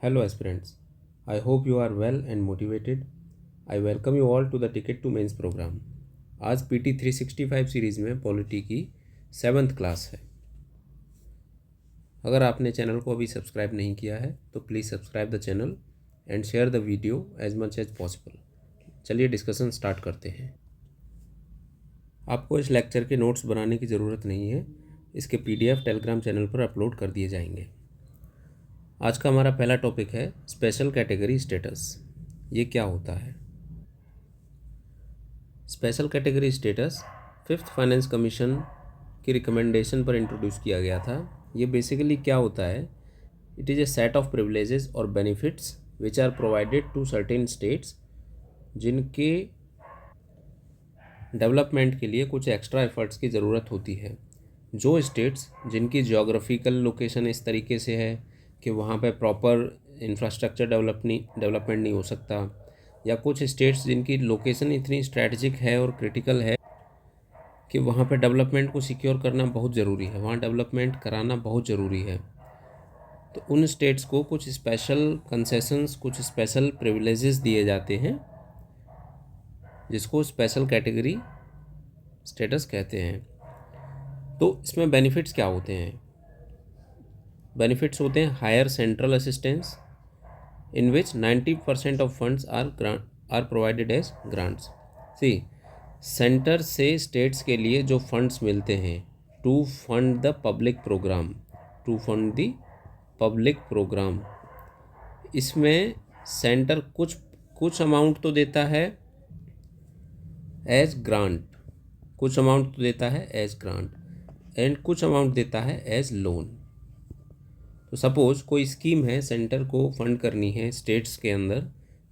Hello aspirants, I hope you are well and motivated. I welcome you all to the Ticket to Mains program. आज PT 365 series में polity की 7th class है। अगर आपने channel को अभी subscribe नहीं किया है तो please subscribe the channel and share the video as much as possible. चलिए डिस्कशन स्टार्ट करते हैं। आपको इस लेक्चर के नोट्स बनाने की ज़रूरत नहीं है, इसके PDF टेलीग्राम चैनल पर अपलोड कर दिए जाएंगे। आज का हमारा पहला टॉपिक है स्पेशल कैटेगरी स्टेटस। ये क्या होता है? Special category status 5th finance commission की रिकमेंडेशन पर इंट्रोड्यूस किया गया था। ये बेसिकली क्या होता है? It is a set of privileges और benefits which are provided to certain states जिनके डेवलपमेंट के लिए कुछ एक्स्ट्रा एफर्ट्स की ज़रूरत होती है। जो स्टेट्स जिनकी जियोग्राफिकल लोकेशन इस तरीके से है कि वहाँ पे प्रॉपर इंफ्रास्ट्रक्चर डेवलपमेंट नहीं हो सकता, या कुछ स्टेट्स जिनकी लोकेशन इतनी स्ट्रैटेजिक है और क्रिटिकल है कि वहाँ पे डेवलपमेंट को सिक्योर करना बहुत ज़रूरी है, वहाँ डेवलपमेंट कराना बहुत ज़रूरी है, तो उन स्टेट्स को कुछ स्पेशल कंसेशंस, कुछ स्पेशल प्रिविलेजेस दिए जाते हैं जिसको स्पेशल कैटेगरी स्टेटस कहते हैं। तो इसमें बेनिफिट्स क्या होते हैं? बेनिफिट्स होते हैं higher central assistance in which 90% of funds are provided as grants. See, centre से स्टेट्स के लिए जो फंड्स मिलते हैं to fund the public program, इसमें सेंटर कुछ अमाउंट तो देता है एज ग्रांट, कुछ अमाउंट तो देता है एज ग्रांट एंड कुछ अमाउंट देता है एज लोन। तो सपोज़ कोई स्कीम है, सेंटर को फंड करनी है स्टेट्स के अंदर,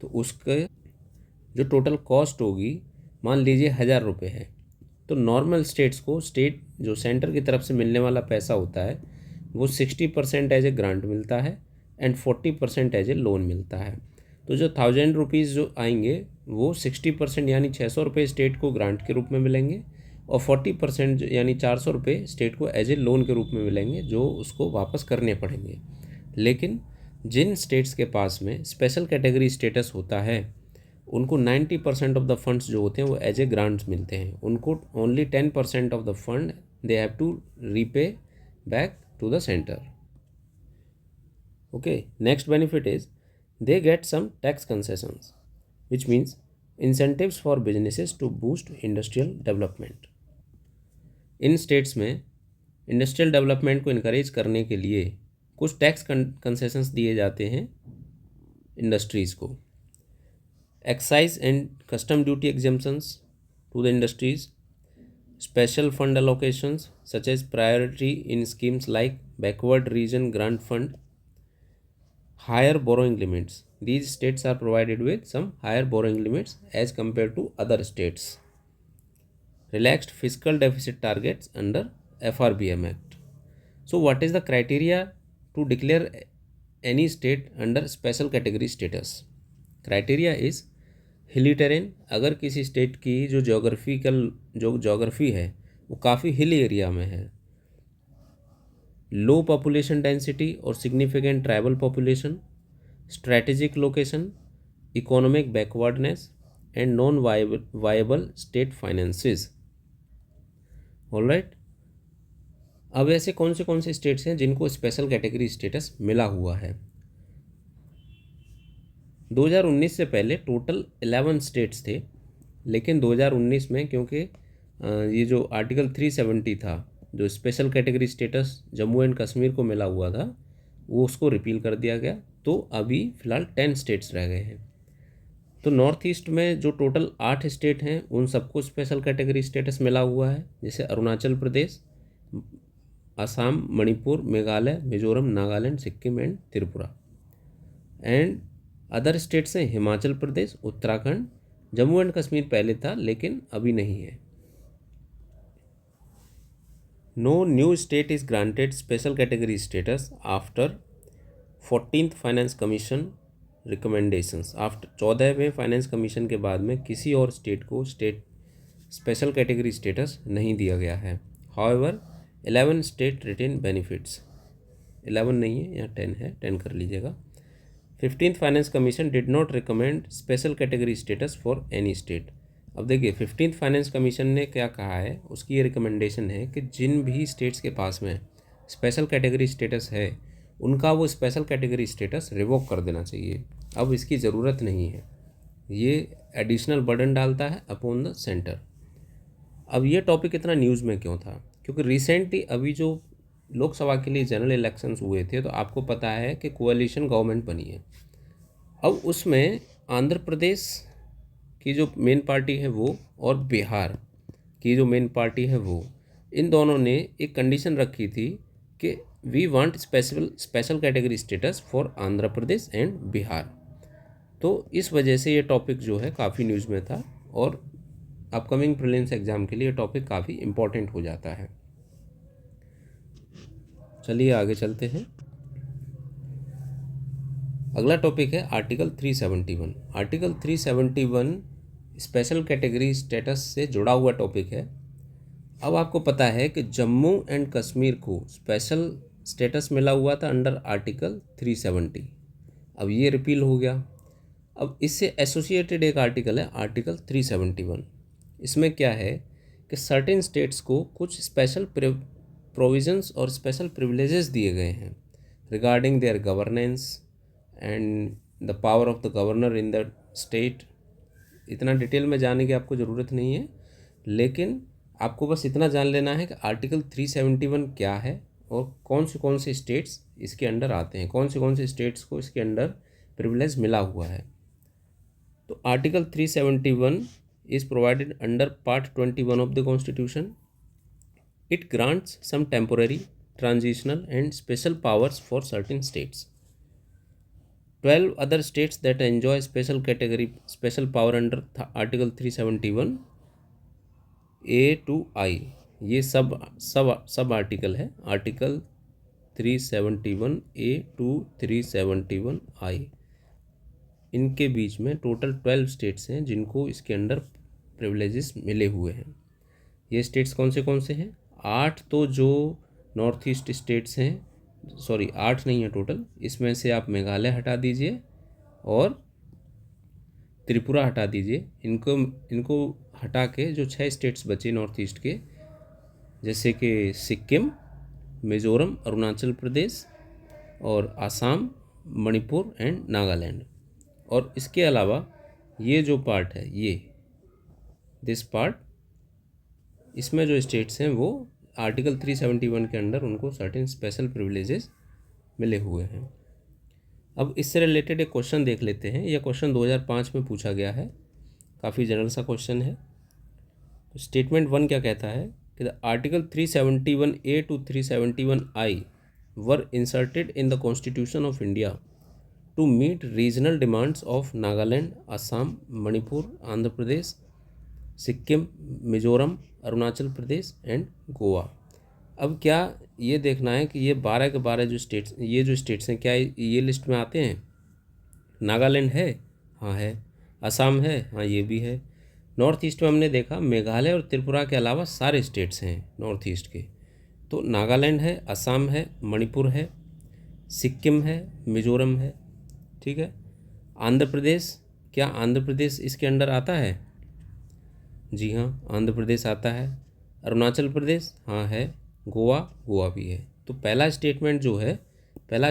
तो उसके जो टोटल कॉस्ट होगी मान लीजिए 1000 रुपये है, तो नॉर्मल स्टेट्स को स्टेट जो सेंटर की तरफ से मिलने वाला पैसा होता है वो 60% एज ए ग्रांट मिलता है एंड 40% एज ए लोन मिलता है। तो जो 1000 रुपीज़ जो आएंगे वो 60% यानी 600 रुपये स्टेट को ग्रांट के रूप में मिलेंगे और 40% यानी 400 रुपये स्टेट को एज ए लोन के रूप में मिलेंगे जो उसको वापस करने पड़ेंगे। लेकिन जिन स्टेट्स के पास में स्पेशल कैटेगरी स्टेटस होता है उनको 90% ऑफ द फंड्स जो होते हैं वो एज ए ग्रांट्स मिलते हैं। उनको only 10% of the fund they have to repay back to the centre. Okay, next benefit is they get some tax concessions which means incentives for businesses to boost industrial development। इन states में industrial development को encourage करने के लिए कुछ tax concessions दिए जाते हैं इंडस्ट्रीज़ को। Excise and custom duty exemptions to the industries, special fund allocations such as priority in schemes like backward region grant fund, higher borrowing limits. These states are provided with some higher borrowing limits as compared to other states. Relaxed fiscal deficit targets under FRBM Act. So what is the criteria to declare any state under special category status? Criteria is हिली terrain. अगर किसी state की जो geography है वो काफ़ी hilly area में है, लो पॉपुलेशन डेंसिटी और significant tribal population, strategic location, economic backwardness and non viable state finances. Alright, अब ऐसे कौन से स्टेट्स हैं जिनको स्पेशल कैटेगरी स्टेटस मिला हुआ है? 2019 से पहले टोटल 11 स्टेट्स थे, लेकिन 2019 में क्योंकि ये जो आर्टिकल 370 था जो special category status Jammu and Kashmir को मिला हुआ था वो उसको रिपील कर दिया गया, तो अभी फ़िलहाल 10 स्टेट्स रह गए हैं। तो नॉर्थ ईस्ट में जो टोटल 8 स्टेट हैं उन सबको स्पेशल कैटेगरी स्टेटस मिला हुआ है, जैसे Arunachal Pradesh, Assam, Manipur, Meghalaya, Mizoram, Nagaland, Sikkim and Tripura. And other states हैं हिमाचल प्रदेश, उत्तराखंड, जम्मू एंड कश्मीर पहले था लेकिन अभी नहीं है। No new state is granted special category status after 14th finance commission recommendations. After 14वें फाइनेंस कमीशन के बाद में किसी और स्टेट को स्पेशल कैटेगरी स्टेटस नहीं दिया गया है। हाउएवर 11 स्टेट रिटेन बेनिफिट्स, 11 नहीं है यहाँ 10 है, 10 कर लीजिएगा। 15th finance commission did not recommend special category status for any state. अब देखिए 15th फाइनेंस कमीशन ने क्या कहा है, उसकी ये रिकमेंडेशन है कि जिन भी स्टेट्स के पास में स्पेशल कैटेगरी स्टेटस है उनका वो स्पेशल कैटेगरी स्टेटस रिवोक कर देना चाहिए। अब इसकी ज़रूरत नहीं है, ये एडिशनल बर्डन डालता है अपॉन द सेंटर। अब ये टॉपिक इतना न्यूज़ में क्यों था, क्योंकि रिसेंटली अभी जो लोकसभा के लिए जनरल इलेक्शंस हुए थे तो आपको पता है कि कोalition गवर्नमेंट बनी है। अब उसमें आंध्र प्रदेश की जो मेन पार्टी है वो और बिहार की जो मेन पार्टी है वो, इन दोनों ने एक कंडीशन रखी थी कि we want special category status for Andhra Pradesh and Bihar. तो इस वजह से ये टॉपिक जो है काफ़ी न्यूज़ में था और अपकमिंग प्रीलिम्स एग्ज़ाम के लिए टॉपिक काफ़ी इम्पोर्टेंट हो जाता है। चलिए आगे चलते हैं। अगला टॉपिक है article 371। Article 371 special category status से जुड़ा हुआ टॉपिक है। अब आपको पता है कि जम्मू एंड कश्मीर को स्पेशल स्टेटस मिला हुआ था अंडर आर्टिकल 370। अब ये रिपील हो गया। अब इससे एसोसिएटेड एक आर्टिकल है आर्टिकल 371। इसमें क्या है कि सर्टेन स्टेट्स को कुछ स्पेशल प्रोविजंस और स्पेशल प्रिविलेजेस दिए गए हैं regarding their governance and the power of the governor in the state. इतना डिटेल में जाने की आपको ज़रूरत नहीं है, लेकिन आपको बस इतना जान लेना है कि आर्टिकल 371 क्या है और कौन से स्टेट्स इसके अंडर आते हैं, कौन से स्टेट्स को इसके अंडर प्रिविलेज मिला हुआ है। तो article 371 is provided under part 21 of the constitution. It grants some temporary, transitional and special powers for certain states. 12 other states that enjoy special power under article 371 A to I, ये sub article है। Article 371 A to 371 I, इनके बीच में total 12 states हैं जिनको इसके under privileges मिले हुए हैं। ये स्टेट्स कौन से हैं? 8 तो जो नॉर्थ ईस्ट स्टेट्स हैं, सॉरी 8 नहीं है टोटल, इसमें से आप मेघालय हटा दीजिए और त्रिपुरा हटा दीजिए। इनको हटा के जो 6 स्टेट्स बचे नॉर्थ ईस्ट के, जैसे कि सिक्किम, मिज़ोरम, अरुणाचल प्रदेश और आसाम, मणिपुर एंड नागालैंड। और इसके अलावा ये जो पार्ट है, ये दिस पार्ट, इसमें जो स्टेट्स हैं वो आर्टिकल 371 के अंडर उनको सर्टेन स्पेशल प्रिविलेजेस मिले हुए हैं। अब इससे रिलेटेड एक क्वेश्चन देख लेते हैं। यह क्वेश्चन 2005 में पूछा गया है, काफ़ी जनरल सा क्वेश्चन है। तो स्टेटमेंट 1 क्या कहता है कि the article 371A to 371I were inserted in the constitution of India to meet regional demands of Nagaland, Assam, Manipur, Andhra Pradesh, Sikkim, Mizoram, Arunachal Pradesh and Goa. अब क्या ये देखना है कि ये 12 के 12 जो स्टेट्स हैं क्या ये लिस्ट में आते हैं? नागालैंड है, हाँ है। असम है, हाँ ये भी है। नॉर्थ ईस्ट में हमने देखा मेघालय और त्रिपुरा के अलावा सारे स्टेट्स हैं नॉर्थ ईस्ट के। तो नागालैंड है, असम है, मणिपुर है, सिक्किम है, मिज़ोरम है, ठीक है। आंध्र प्रदेश, क्या आंध्र प्रदेश इसके अंडर आता है? जी हाँ, आंध्र प्रदेश आता है। अरुणाचल प्रदेश, हाँ है। गोवा भी है। तो पहला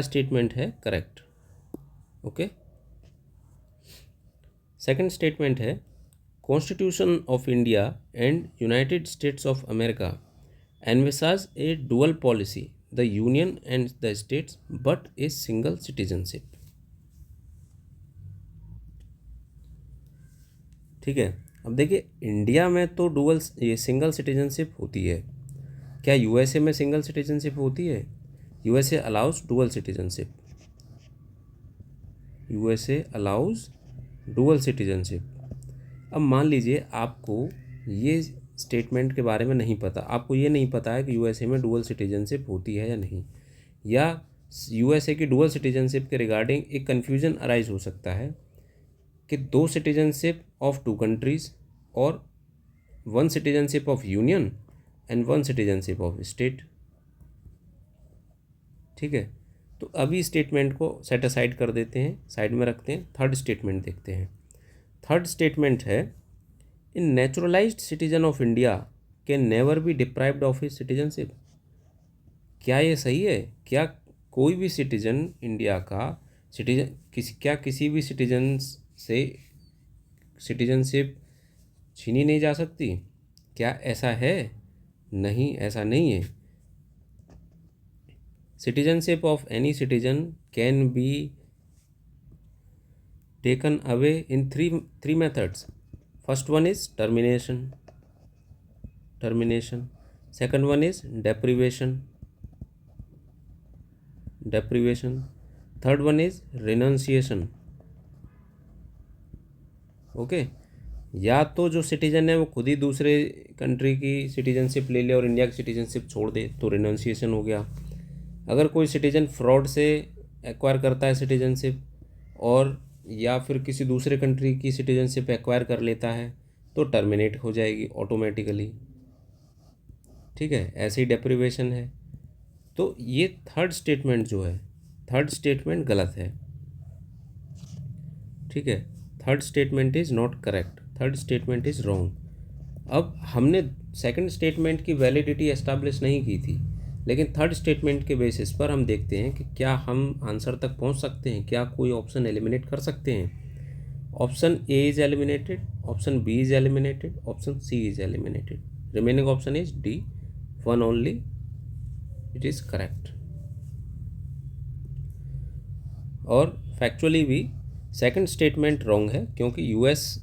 स्टेटमेंट है करेक्ट। ओके। सेकंड स्टेटमेंट है constitution of India and United states of America envisaged A dual policy, the union and the states but a single citizenship. ठीक है। अब देखिए इंडिया में तो ये सिंगल सिटीजनशिप होती है। क्या यूएसए में सिंगल सिटीजनशिप होती है? USA allows dual citizenship. अब मान लीजिए आपको ये स्टेटमेंट के बारे में नहीं पता, आपको ये नहीं पता है कि यूएसए में डुअल सिटीजनशिप होती है या नहीं, या यूएसए की डुअल सिटीजनशिप के रिगार्डिंग एक कन्फ्यूजन अराइज हो सकता है कि 2 सिटीजनशिप ऑफ 2 कंट्रीज़ और 1 citizenship of union and 1 citizenship of state. ठीक है। तो अभी स्टेटमेंट को सेट असाइड कर देते हैं, साइड में रखते हैं, थर्ड स्टेटमेंट देखते हैं। थर्ड स्टेटमेंट है, an naturalized citizen of India can never be deprived of his citizenship. क्या ये सही है? क्या कोई भी सिटीजन इंडिया का किसी भी सिटीजन से सिटीजनशिप छीनी नहीं जा सकती? क्या ऐसा है? नहीं, ऐसा नहीं है। Citizenship of any citizen can be taken away in three methods. First one is termination, second one is deprivation, third one is renunciation. Okay, या तो जो सिटीजन है वो खुद ही दूसरे कंट्री की सिटीजनशिप ले ले और इंडिया की सिटीजनशिप छोड़ दे, तो रिनंसिएशन हो गया। अगर कोई सिटीजन फ्रॉड से एक्वायर करता है सिटीजनशिप, और या फिर किसी दूसरे कंट्री की सिटीजनशिप एक्वायर कर लेता है, तो टर्मिनेट हो जाएगी ऑटोमेटिकली। ठीक है, ऐसे ही डेप्रिवेशन है। तो ये थर्ड स्टेटमेंट जो है, थर्ड स्टेटमेंट गलत है। ठीक है, third statement is not correct, third statement is wrong. अब हमने सेकंड स्टेटमेंट की वैलिडिटी एस्टैब्लिश नहीं की थी, लेकिन थर्ड स्टेटमेंट के बेसिस पर हम देखते हैं कि क्या हम आंसर तक पहुंच सकते हैं, क्या कोई ऑप्शन एलिमिनेट कर सकते हैं। Option A is eliminated, option B is eliminated, option C is eliminated, remaining option is D, one only it is correct. और फैक्चुअली भी सेकंड स्टेटमेंट रॉन्ग है, क्योंकि यूएस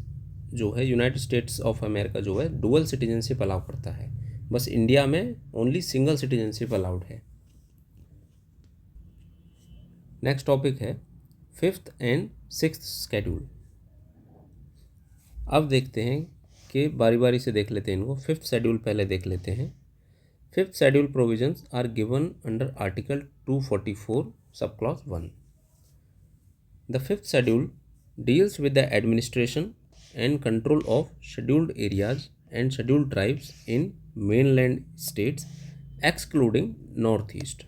जो है, यूनाइटेड स्टेट्स ऑफ अमेरिका जो है, डुअल सिटीजनशिप अलाउ करता है, बस इंडिया में ओनली सिंगल सिटीजनशिप अलाउड है। नेक्स्ट टॉपिक है फिफ्थ एंड सिक्स्थ शेड्यूल। अब देखते हैं कि बारी बारी से देख लेते हैं इनको। फिफ्थ शेड्यूल पहले देख लेते हैं। Fifth schedule provisions are given under article 244 sub clause 1। The fifth schedule deals with the administration and control of scheduled areas and scheduled tribes in mainland states excluding north east.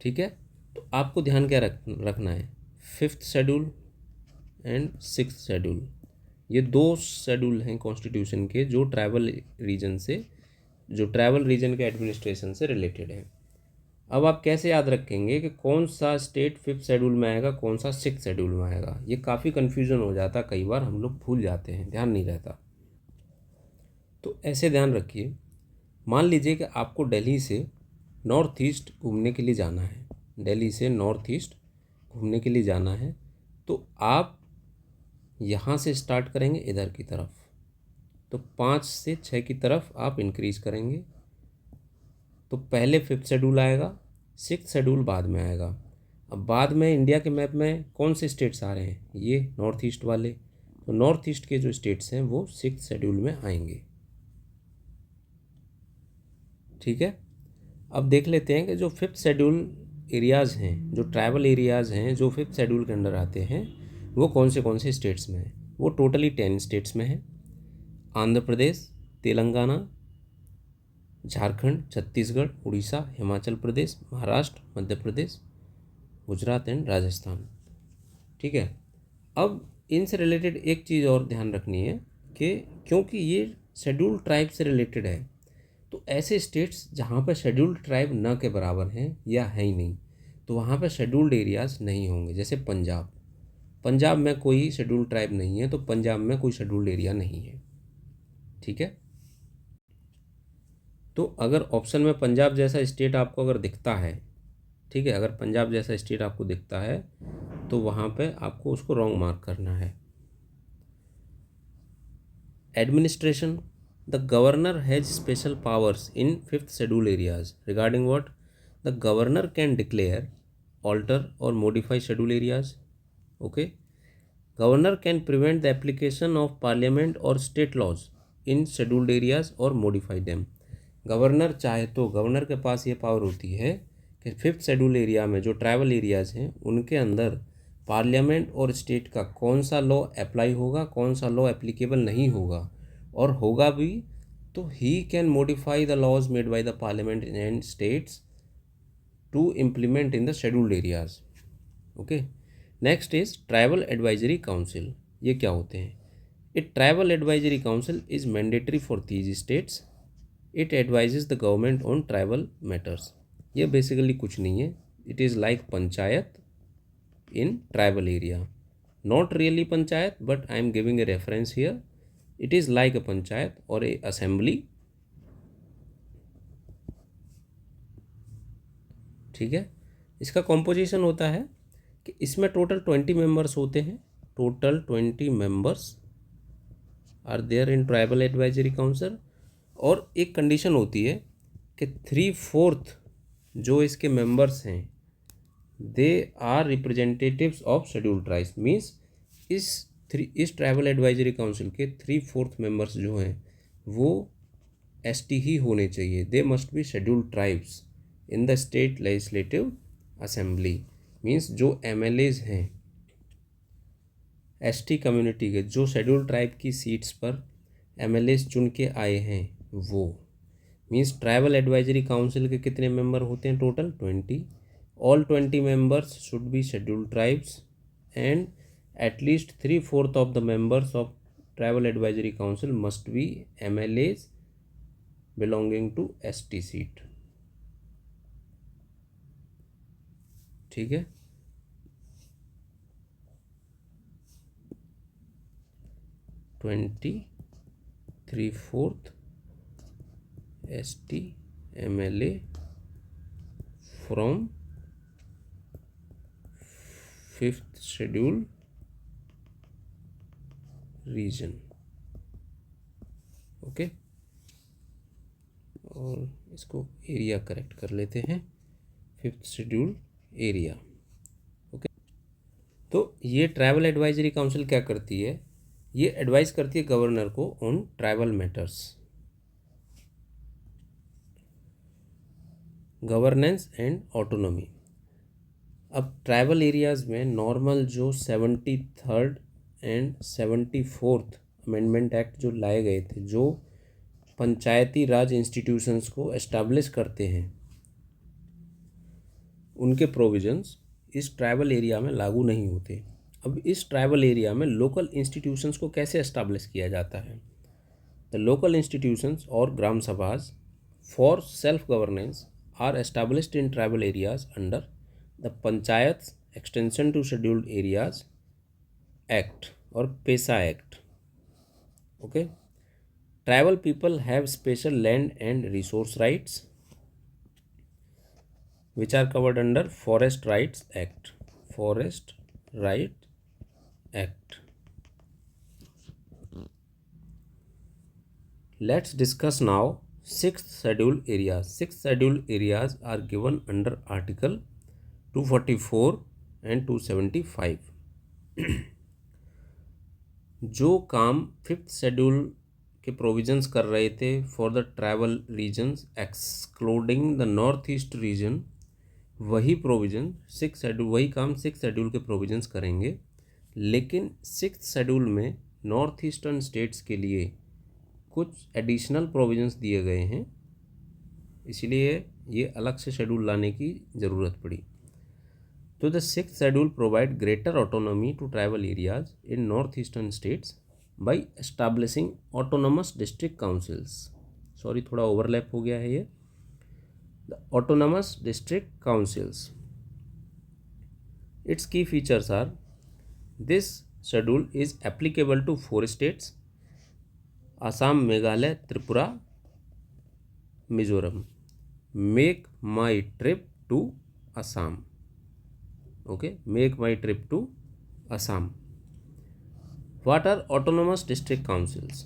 ठीक है, तो आपको ध्यान क्या रखना है, fifth schedule and sixth schedule, ये दो शेड्यूल हैं कॉन्स्टिट्यूशन के जो ट्राइबल रीजन के एडमिनिस्ट्रेशन से रिलेटेड है। अब आप कैसे याद रखेंगे कि कौन सा स्टेट फिफ्थ शेड्यूल में आएगा, कौन सा सिक्स्थ शेड्यूल में आएगा? ये काफ़ी कन्फ्यूज़न हो जाता, कई बार हम लोग भूल जाते हैं, ध्यान नहीं रहता। तो ऐसे ध्यान रखिए, मान लीजिए कि आपको दिल्ली से नॉर्थ ईस्ट घूमने के लिए जाना है, दिल्ली से नॉर्थ ईस्ट घूमने के लिए जाना है, तो आप यहाँ से स्टार्ट करेंगे इधर की तरफ, तो 5 से 6 की तरफ आप इंक्रीज़ करेंगे, तो पहले फिफ्थ शेड्यूल आएगा, सिक्स्थ शेड्यूल बाद में आएगा। अब बाद में इंडिया के मैप में कौन से स्टेट्स आ रहे हैं, ये नॉर्थ ईस्ट वाले, तो नॉर्थ ईस्ट के जो स्टेट्स हैं वो सिक्स्थ शेड्यूल में आएंगे। ठीक है, अब देख लेते हैं कि जो फिफ्थ शेड्यूल एरियाज़ हैं, जो ट्राइबल एरियाज़ हैं जो फिफ्थ शेड्यूल के अंडर आते हैं, वो कौन से स्टेट्स में हैं। वो टोटली 10 स्टेट्स में हैं। आंध्र प्रदेश, तेलंगाना, झारखंड, छत्तीसगढ़, उड़ीसा, हिमाचल प्रदेश, महाराष्ट्र, मध्य प्रदेश, गुजरात एंड राजस्थान। ठीक है, अब इनसे रिलेटेड एक चीज़ और ध्यान रखनी है कि क्योंकि ये शेड्यूल्ड ट्राइब से रिलेटेड है, तो ऐसे स्टेट्स जहाँ पर शेड्यूल्ड ट्राइब न के बराबर हैं या है ही नहीं, तो वहाँ पर शेड्यूल्ड एरियाज़ नहीं होंगे। जैसे पंजाब में कोई शेड्यूल्ड ट्राइब नहीं है, तो पंजाब में कोई शेड्यूल्ड एरिया नहीं है। ठीक है, तो अगर ऑप्शन में पंजाब जैसा स्टेट आपको अगर दिखता है, ठीक है, अगर पंजाब जैसा स्टेट आपको दिखता है, तो वहाँ पे आपको उसको रॉन्ग मार्क करना है। Administration, the governor has special powers in fifth schedule areas regarding what? The governor can declare, alter और modify schedule areas. Okay, governor can prevent the application of parliament और state laws in scheduled areas और modify them. Governor चाहे तो, governor के पास ये power होती है कि फिफ्थ शेड्यूल एरिया में जो ट्राइबल एरियाज़ हैं उनके अंदर पार्लियामेंट और स्टेट का कौन सा लॉ अप्लाई होगा, कौन सा लॉ एप्लीकेबल नहीं होगा, और होगा भी तो he can modify the laws made by the parliament and states to implement in the scheduled areas. Okay. Next is Tribal Advisory Council. ये क्या होते हैं? A Tribal Advisory Council is mandatory for these states. It advises the government on tribal matters. ये basically कुछ नहीं है. It is like panchayat in tribal area. Not really panchayat, but I am giving a reference here. It is like a panchayat or a assembly. ठीक है. इसका composition होता है कि इसमें टोटल 20 मेंबर्स होते हैं. Total 20 members are there in tribal advisory council. और एक कंडीशन होती है कि 3/4 जो इसके मेंबर्स हैं they are representatives of scheduled tribes. Means इस ट्राइबल एडवाइजरी काउंसिल के 3/4 मेंबर्स जो हैं वो एसटी ही होने चाहिए. They must be scheduled tribes in the state legislative assembly. Means जो एमएलएज हैं एसटी कम्युनिटी के, जो शेड्यूल्ड ट्राइब की सीट्स पर एमएलएज चुन के आए हैं वो. मीन्स ट्राइबल एडवाइजरी काउंसिल के कितने मेंबर होते हैं? Total 20. All 20 members should be scheduled tribes and at least 3/4 of the members of tribal advisory council must be MLAs belonging to ST seat. ठीक है. Twenty 3/4 ST MLA from 5th schedule region. Okay. और इसको area correct कर लेते हैं. 5th schedule area. Okay. तो ये tribal advisory council क्या करती है? ये एडवाइस करती है गवर्नर को on tribal matters. Governance and autonomy. अब ट्राइबल एरियाज़ में नॉर्मल जो 73rd and 74th amendment act जो लाए गए थे, जो पंचायती राज इंस्टीट्यूशंस को एस्टैब्लिश करते हैं, उनके प्रोविजंस इस ट्राइबल एरिया में लागू नहीं होते. अब इस ट्राइबल एरिया में लोकल इंस्टीट्यूशंस को कैसे एस्टैब्लिश किया जाता है? द लोकल इंस्टीट्यूशंस और gram sabhas for self governance are established in tribal areas under the panchayat extension to scheduled areas act और PESA act. Okay. Tribal people have special land and resource rights which are covered under Forest Rights Act. Forest Right Act. Let's discuss now 6th schedule areas. 6th schedule areas are given under Article 244 and 275. जो काम 5th schedule के provisions कर रहे थे for the tribal regions excluding the north east region, वही provision 6 schedule, वही काम 6 schedule के प्रोविजंस करेंगे. लेकिन 6 शेड्यूल में नॉर्थ ईस्टर्न स्टेट्स के लिए कुछ एडिशनल प्रोविजंस दिए गए हैं, इसलिए ये अलग से शेड्यूल लाने की ज़रूरत पड़ी. तो the 6th schedule provide greater autonomy to tribal areas in north eastern states by establishing autonomous district councils. Sorry, थोड़ा ओवरलैप हो गया है ये. The autonomous district councils. Its key features are: this schedule is applicable to 4 states: Assam, Meghalaya, Tripura, Mizoram. Make my trip to Assam. Okay, make my trip to Assam. What are autonomous district councils?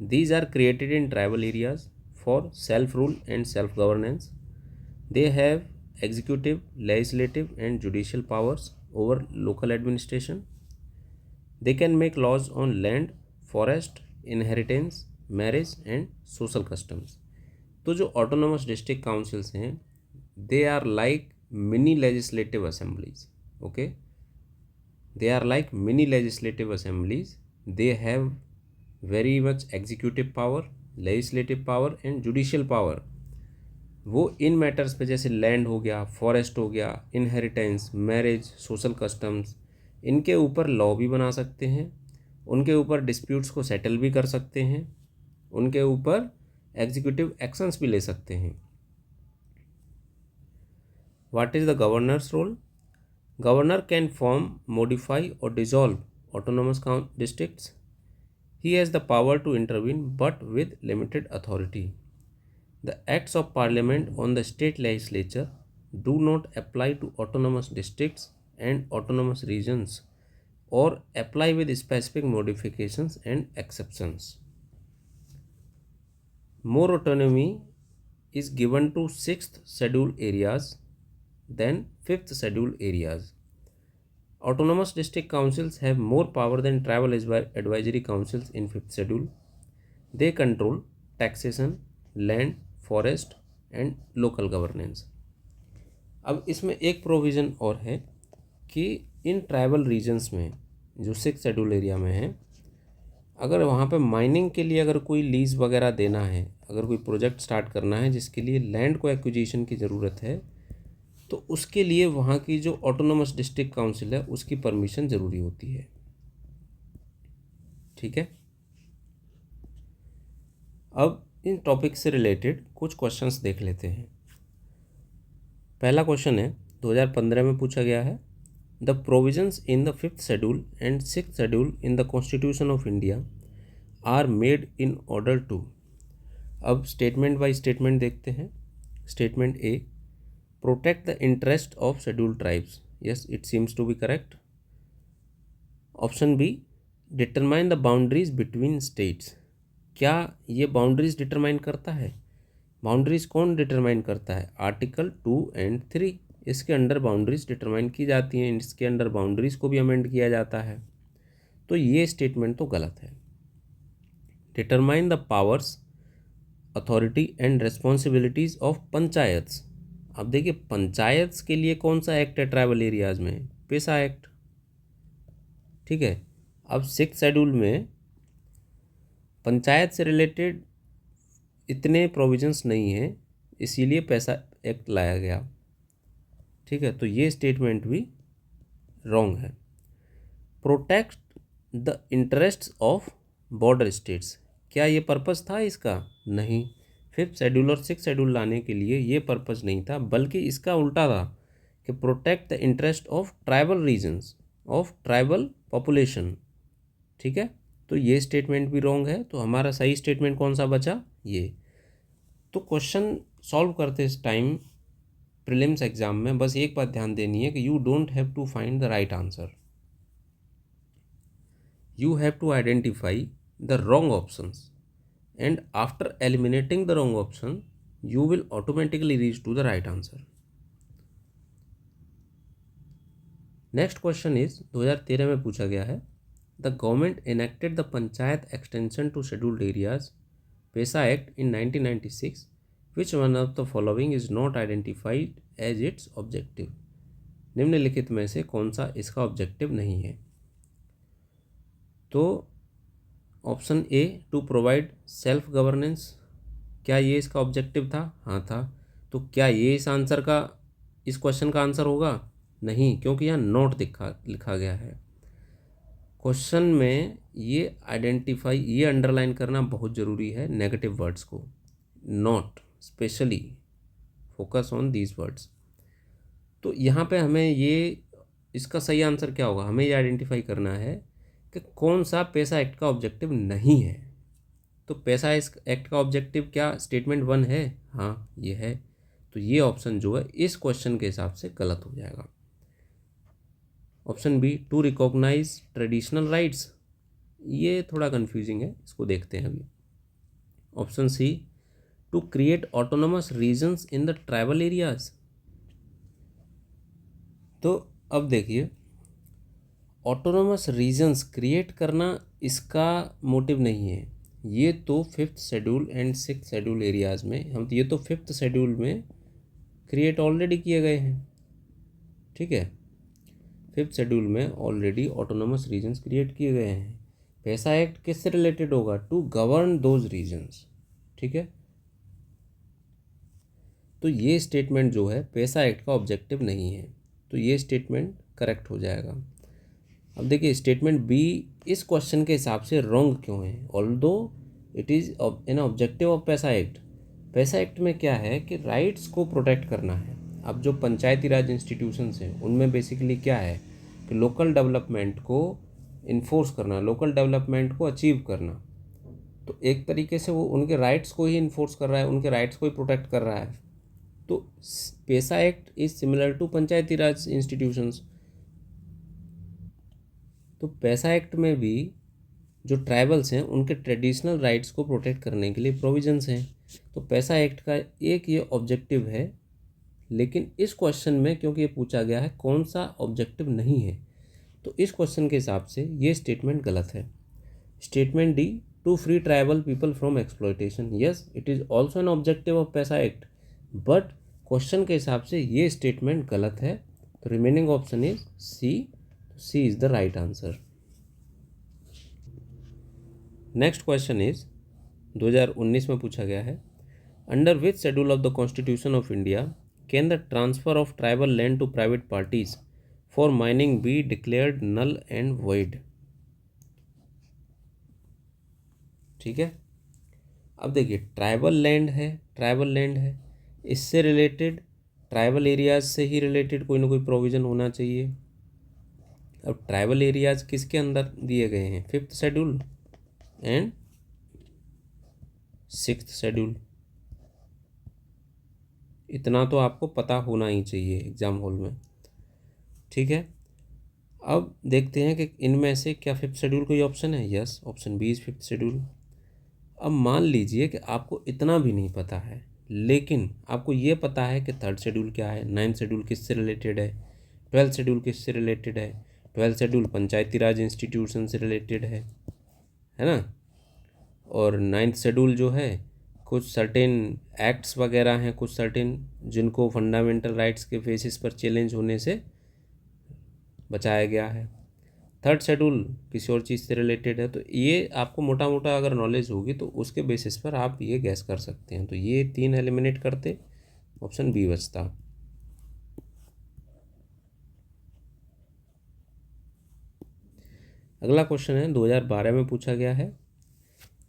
These are created in tribal areas for self-rule and self-governance. They have executive, legislative and judicial powers over local administration. They can make laws on land, forest, inheritance, marriage and social customs. तो जो autonomous district councils हैं, they are like mini legislative assemblies. Okay, they are like mini legislative assemblies. They have very much executive power, legislative power and judicial power. वो इन matters पे जैसे land हो गया, forest हो गया, इनहेरिटेंस, मैरिज, सोशल कस्टम्स, इनके ऊपर law भी बना सकते हैं, उनके ऊपर डिस्प्यूट्स को सेटल भी कर सकते हैं, उनके ऊपर एग्जीक्यूटिव एक्शंस भी ले सकते हैं। What is the governor's role? Governor can form, modify और dissolve autonomous districts. He has the power to intervene but with limited authority. The acts of parliament on the state legislature do not apply to autonomous districts and autonomous regions or apply with specific modifications and exceptions. More autonomy is given to 6th schedule areas than 5th schedule areas. Autonomous district councils have more power than tribal advisory councils in 5th schedule. They control taxation, land, forest and local governance. अब इसमें एक provision और है कि in tribal regions में जो 6th schedule area में है, अगर वहाँ पे माइनिंग के लिए अगर कोई लीज वगैरह देना है, अगर कोई प्रोजेक्ट स्टार्ट करना है जिसके लिए लैंड को एक्विजिशन की ज़रूरत है, तो उसके लिए वहाँ की जो ऑटोनोमस डिस्ट्रिक्ट काउंसिल है उसकी परमिशन ज़रूरी होती है। ठीक है, अब इन टॉपिक से रिलेटेड कुछ क्वेश्चंस देख लेते हैं। पहला क्वेश्चन है 2015 में पूछा गया है, the provisions in the 5th schedule and 6th schedule in the constitution of India are made in order to. अब स्टेटमेंट बाय स्टेटमेंट देखते हैं। Statement A, protect the interest of scheduled tribes. Yes, it seems to be correct. Option B, determine the boundaries between states. क्या ये boundaries determine करता है? Boundaries कौन determine करता है? आर्टिकल 2 एंड 3 इसके अंडर बाउंड्रीज डिटरमाइन की जाती हैं, इसके अंडर बाउंड्रीज को भी अमेंड किया जाता है। तो ये स्टेटमेंट तो गलत है। Determine the powers, authority and responsibilities of panchayats. अब देखिए, पंचायत्स के लिए कौन सा एक्ट है ट्राइबल एरियाज में? पेसा एक्ट। ठीक है, अब 6th शेड्यूल में पंचायत से रिलेटेड इतने प्रोविजंस नहीं हैं, इसीलिए पैसा एक्ट लाया गया। ठीक है, तो ये स्टेटमेंट भी रॉन्ग है। Protect the interests of border states, क्या ये पर्पस था इसका? नहीं। 5th शेड्यूल और 6th शेड्यूल लाने के लिए ये पर्पस नहीं था, बल्कि इसका उल्टा था कि protect the interest of tribal regions, of tribal population. ठीक है, तो ये स्टेटमेंट भी रॉन्ग है। तो हमारा सही स्टेटमेंट कौन सा बचा? ये। तो क्वेश्चन सॉल्व करते इस टाइम प्रीलिम्स एग्जाम में बस एक बात ध्यान देनी है कि you don't have to find the right answer, you have to identify the wrong options and after eliminating the wrong option you will automatically reach to the right answer. Next question is 2013 में पूछा गया है, the government enacted the panchayat extension to scheduled areas PESA Act in 1996, which one of the following is not identified as its objective? निम्नलिखित में से कौन सा इसका ऑब्जेक्टिव नहीं है? तो option A, to provide self governance, क्या ये इसका ऑब्जेक्टिव था? हाँ था। तो क्या ये इस आंसर का, इस क्वेश्चन का आंसर होगा? नहीं, क्योंकि यहाँ नोट लिखा गया है। क्वेश्चन में ये आइडेंटिफाई, ये अंडरलाइन करना बहुत ज़रूरी है नेगेटिव वर्ड्स को, not, specially focus on these words. तो यहाँ पे हमें ये, इसका सही आंसर क्या होगा? हमें ये आइडेंटिफाई करना है कि कौन सा पैसा एक्ट का ऑब्जेक्टिव नहीं है। तो पैसा इस एक्ट का ऑब्जेक्टिव क्या स्टेटमेंट 1 है? हाँ, ये है। तो ये ऑप्शन जो है इस क्वेश्चन के हिसाब से गलत हो जाएगा। Option B, to recognize traditional rights, ये थोड़ा कंफ्यूजिंग है, इसको देखते हैं अभी। Option C, to create autonomous regions in the tribal areas. तो अब देखिए, ऑटोनोमस रीजन्स क्रिएट करना इसका मोटिव नहीं है। ये तो 5th schedule and 6th schedule areas में, हम ये तो 5th शेड्यूल में क्रिएट ऑलरेडी किए गए हैं। ठीक है, 5th शेड्यूल में ऑलरेडी ऑटोनोमस रीजन्स क्रिएट किए गए हैं। पैसा एक्ट किससे रिलेटेड होगा? To govern those regions. ठीक है, तो ये स्टेटमेंट जो है पैसा एक्ट का ऑब्जेक्टिव नहीं है, तो ये स्टेटमेंट करेक्ट हो जाएगा। अब देखिए स्टेटमेंट बी इस क्वेश्चन के हिसाब से रॉन्ग क्यों है, although it is an objective of PESA act. पैसा एक्ट में क्या है कि राइट्स को प्रोटेक्ट करना है। अब जो पंचायती राज इंस्टीट्यूशंस हैं उनमें बेसिकली क्या है कि लोकल डेवलपमेंट को इन्फोर्स करना, लोकल डेवलपमेंट को अचीव करना। तो एक तरीके से वो उनके राइट्स को ही इन्फोर्स कर रहा है, उनके राइट्स को ही प्रोटेक्ट कर रहा है। तो PESA act is similar to Panchayati Raj institutions. तो पैसा एक्ट में भी जो ट्राइबल्स हैं उनके ट्रेडिशनल राइट्स को प्रोटेक्ट करने के लिए प्रोविजंस हैं। तो पैसा एक्ट का एक ये ऑब्जेक्टिव है, लेकिन इस क्वेश्चन में क्योंकि ये पूछा गया है कौन सा ऑब्जेक्टिव नहीं है, तो इस क्वेश्चन के हिसाब से ये स्टेटमेंट गलत है। Statement D, to free tribal people from exploitation, yes it is also an objective of PESA act, but question के हिसाब से ये स्टेटमेंट गलत है। तो remaining option is C, C is the right answer. Next question is 2019 में पूछा गया है, under which schedule of the constitution of India can the transfer of tribal land to private parties for mining be declared null and void. ठीक है, अब देखिए tribal land है, tribal land है, इससे रिलेटेड ट्राइबल एरियाज से ही related कोई ना कोई प्रोविज़न होना चाहिए। अब ट्राइबल एरियाज किसके अंदर दिए गए हैं, 5th schedule and 6th schedule. इतना तो आपको पता होना ही चाहिए एग्ज़ाम हॉल में। ठीक है, अब देखते हैं कि इनमें से क्या 5th शेड्यूल कोई ऑप्शन है। Yes, option B is 5th schedule. अब मान लीजिए कि आपको इतना भी नहीं पता है, लेकिन आपको ये पता है कि 3rd शेड्यूल क्या है, 9th शेड्यूल किससे रिलेटेड है, 12th शेड्यूल किससे रिलेटेड है, 12th शेड्यूल पंचायती राज इंस्टीट्यूशन से रिलेटेड है ना। और 9th शेड्यूल जो है कुछ सर्टेन एक्ट्स वगैरह हैं, कुछ सर्टेन जिनको फंडामेंटल राइट्स के बेसिस पर चैलेंज होने से बचाया गया है। 3rd शेड्यूल किसी और चीज़ से रिलेटेड है। तो ये आपको मोटा मोटा अगर नॉलेज होगी तो उसके बेसिस पर आप ये गैस कर सकते हैं। तो ये 3 एलिमिनेट करते, ऑप्शन बी बचता। अगला क्वेश्चन है 2012 में पूछा गया है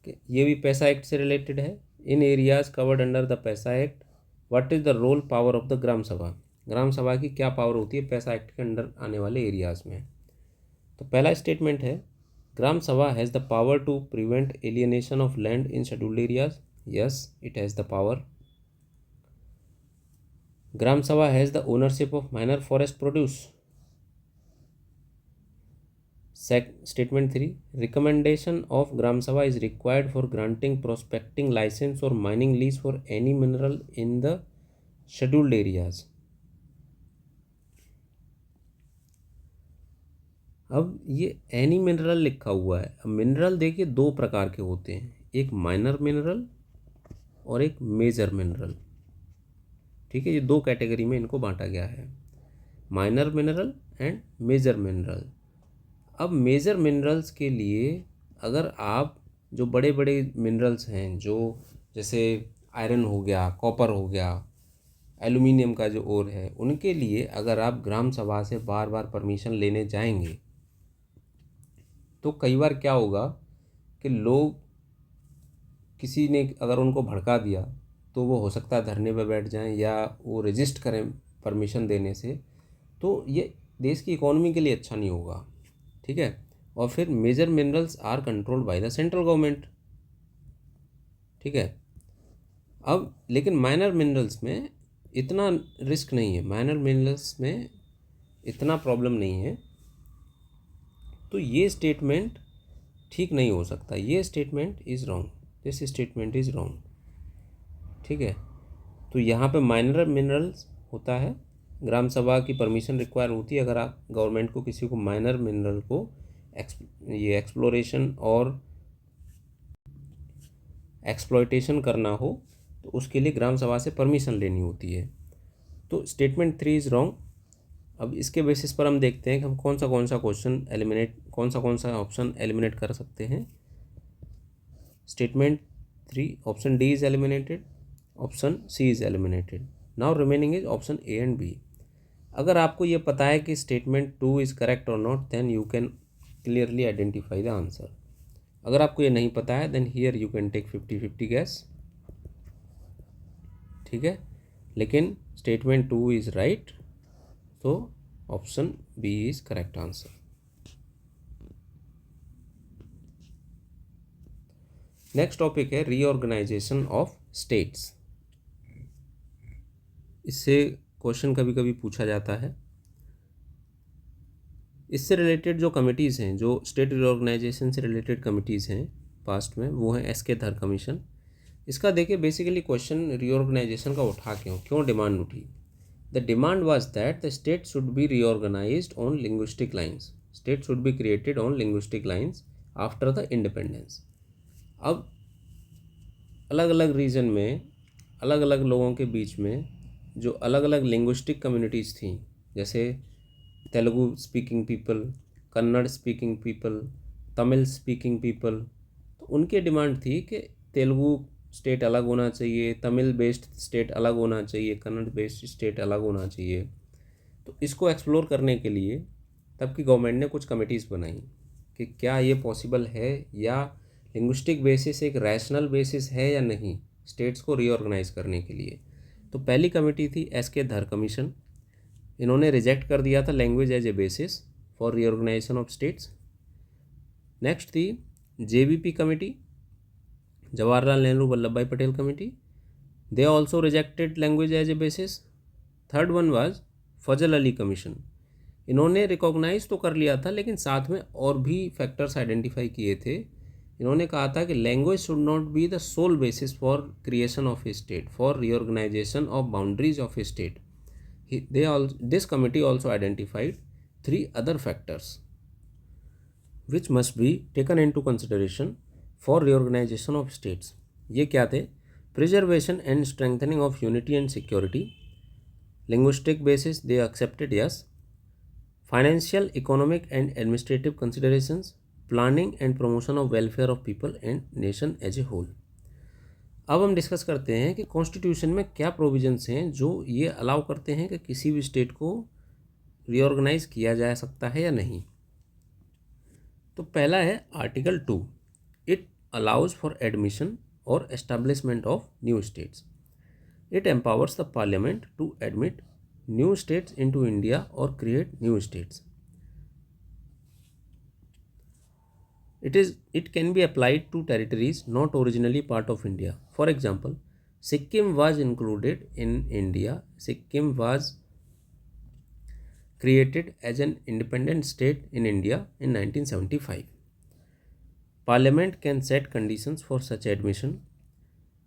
कि ये भी पैसा एक्ट से रिलेटेड है। In areas covered under the PESA act what is the role power of the gram sabha. Gram सभा की क्या पावर होती है पैसा एक्ट के अंडर आने वाले एरियाज में। तो पहला स्टेटमेंट है, gram sabha has the power to prevent alienation of land in scheduled areas. Yes, it has the power. Gram sabha has the ownership of minor forest produce. Statement 3, recommendation of Gram Sabha is required for granting prospecting license or mining lease for any mineral in the scheduled areas। अब ये any mineral लिखा हुआ है। अब mineral देखिए 2 प्रकार के होते हैं, एक माइनर मिनरल और एक मेजर मिनरल। ठीक है, ये 2 कैटेगरी में इनको बांटा गया है, minor mineral and major mineral. अब मेजर मिनरल्स के लिए अगर आप जो बड़े बड़े मिनरल्स हैं, जो जैसे आयरन हो गया, कॉपर हो गया, एल्युमिनियम का जो ओर है, उनके लिए अगर आप ग्राम सभा से बार बार परमिशन लेने जाएंगे तो कई बार क्या होगा कि लोग, किसी ने अगर उनको भड़का दिया तो वो हो सकता है धरने पर बैठ जाएं या वो रजिस्ट करें परमिशन देने से। तो ये देश की इकोनॉमी के लिए अच्छा नहीं होगा। ठीक है, और फिर major minerals are controlled by the central government. ठीक है, अब लेकिन माइनर मिनरल्स में इतना रिस्क नहीं है, माइनर मिनरल्स में इतना प्रॉब्लम नहीं है। तो ये स्टेटमेंट ठीक नहीं हो सकता, ये statement is wrong, this statement is wrong. ठीक है, तो यहाँ पे माइनर मिनरल्स होता है, ग्राम सभा की परमिशन रिक्वायर होती है अगर आप गवर्नमेंट को किसी को माइनर मिनरल को ये एक्सप्लोरेशन और एक्सप्लॉयटेशन करना हो तो उसके लिए ग्राम सभा से परमिशन लेनी होती है। तो स्टेटमेंट 3 इज़ रॉन्ग। अब इसके बेसिस पर हम देखते हैं कि हम कौन सा क्वेश्चन एलिमिनेट, कौन सा ऑप्शन एलिमिनेट कर सकते हैं। Statement 3 option D is eliminated, option C is eliminated. Now remaining is option A and B. अगर आपको ये पता है कि स्टेटमेंट 2 इज़ करेक्ट और not, then you can clearly identify the answer. अगर आपको ये नहीं पता है, then here you can take 50-50 guess, ठीक है। लेकिन स्टेटमेंट 2 इज़ राइट, तो option B is correct answer. Next topic है रीऑर्गेनाइजेशन ऑफ स्टेट्स। इससे क्वेश्चन कभी कभी पूछा जाता है। इससे रिलेटेड जो कमिटीज़ हैं, जो स्टेट रीऑर्गेनाइजेशन से रिलेटेड कमिटीज़ हैं पास्ट में, वो हैं एस के धर कमीशन। इसका देखिए बेसिकली क्वेश्चन रीऑर्गेनाइजेशन का उठा क्यों डिमांड उठी। The demand was that the state should be reorganized on linguistic lines, state should be created on linguistic lines after the independence. अब अलग अलग रीजन में अलग अलग लोगों के बीच में जो अलग अलग लिंग्विस्टिक कम्युनिटीज़ थी, जैसे Telugu speaking people, Kannada speaking people, Tamil speaking people, तो उनकी डिमांड थी कि तेलुगु स्टेट अलग होना चाहिए, तमिल बेस्ड स्टेट अलग होना चाहिए, कन्नड़ बेस्ड स्टेट अलग होना चाहिए। तो इसको एक्सप्लोर करने के लिए तब की गवर्नमेंट ने कुछ कमिटीज़ बनाई कि क्या ये पॉसिबल है, या लिंग्विस्टिक बेसिस एक रैशनल बेसिस है या नहीं स्टेट्स को रीऑर्गेनाइज करने के लिए। तो पहली कमेटी थी एस के धर कमीशन। इन्होंने रिजेक्ट कर दिया था language as a basis for reorganisation of states. Next थी JVP committee, Jawaharlal Nehru Vallabh bhai Patel committee. They also rejected language as a basis. Third one was Fazal Ali commission. इन्होंने रिकॉग्नाइज तो कर लिया था, लेकिन साथ में और भी फैक्टर्स आइडेंटिफाई किए थे। इन्होंने कहा था कि language should not be the sole basis for creation of a state, for reorganisation of boundaries of a state. This committee also identified 3 other factors which must be taken into consideration for reorganization of states. ये क्या थे? Preservation and strengthening of unity and security. Linguistic basis they accepted, yes. Financial, economic and administrative considerations. Planning and promotion of welfare of people and nation as a whole. अब हम discuss करते हैं कि constitution में क्या provisions हैं जो ये अलाउ करते हैं कि किसी भी स्टेट को रीऑर्गेनाइज किया जा सकता है या नहीं। तो पहला है article 2। It allows for admission और establishment of new states. It empowers the parliament to admit new states into India और create new states. It can be applied to territories not originally part of India. For example, Sikkim was included in India. Sikkim was created as an independent state in India in 1975. Parliament can set conditions for such admission.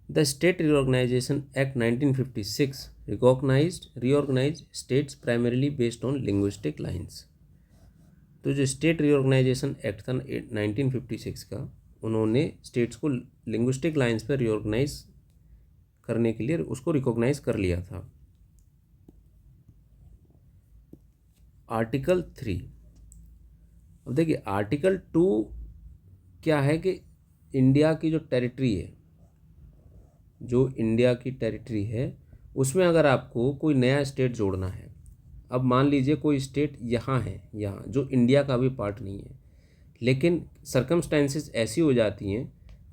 The State Reorganization Act 1956 reorganized states primarily based on linguistic lines. तो जो state reorganisation act था 1956 का, उन्होंने states को linguistic lines पर reorganise करने के लिए उसको रिकॉग्नाइज कर लिया था। आर्टिकल 3, अब देखिए आर्टिकल 2 क्या है कि इंडिया की जो टेरिटरी है, उसमें अगर आपको कोई नया स्टेट जोड़ना है, अब मान लीजिए कोई स्टेट यहाँ है, यहाँ जो इंडिया का भी पार्ट नहीं है, लेकिन सर्कमस्टेंसेस ऐसी हो जाती हैं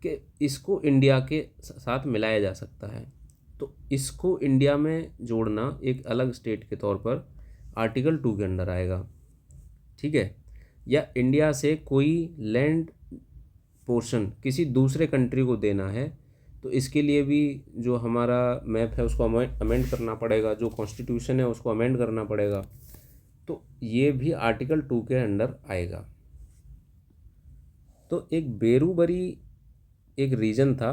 कि इसको इंडिया के साथ मिलाया जा सकता है, तो इसको इंडिया में जोड़ना एक अलग स्टेट के तौर पर आर्टिकल 2 के अंडर आएगा, ठीक है। या इंडिया से कोई लैंड पोर्शन किसी दूसरे कंट्री को देना है, तो इसके लिए भी जो हमारा मैप है उसको अमेंड करना पड़ेगा, जो कॉन्स्टिट्यूशन है उसको अमेंड करना पड़ेगा, तो ये भी आर्टिकल 2 के अंडर आएगा। तो एक बेरूबरी एक रीजन था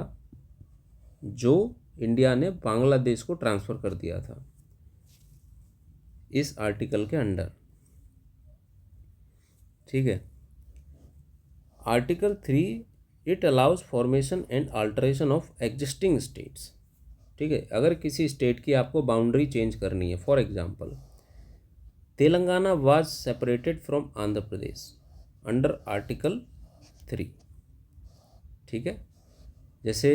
जो इंडिया ने बांग्लादेश को ट्रांसफ़र कर दिया था इस आर्टिकल के अंडर, ठीक है। Article 3 it allows formation and alteration of existing states, ठीक है। अगर किसी स्टेट की आपको बाउंड्री चेंज करनी है, for example Telangana was separated from Andhra Pradesh under article 3, ठीक है। जैसे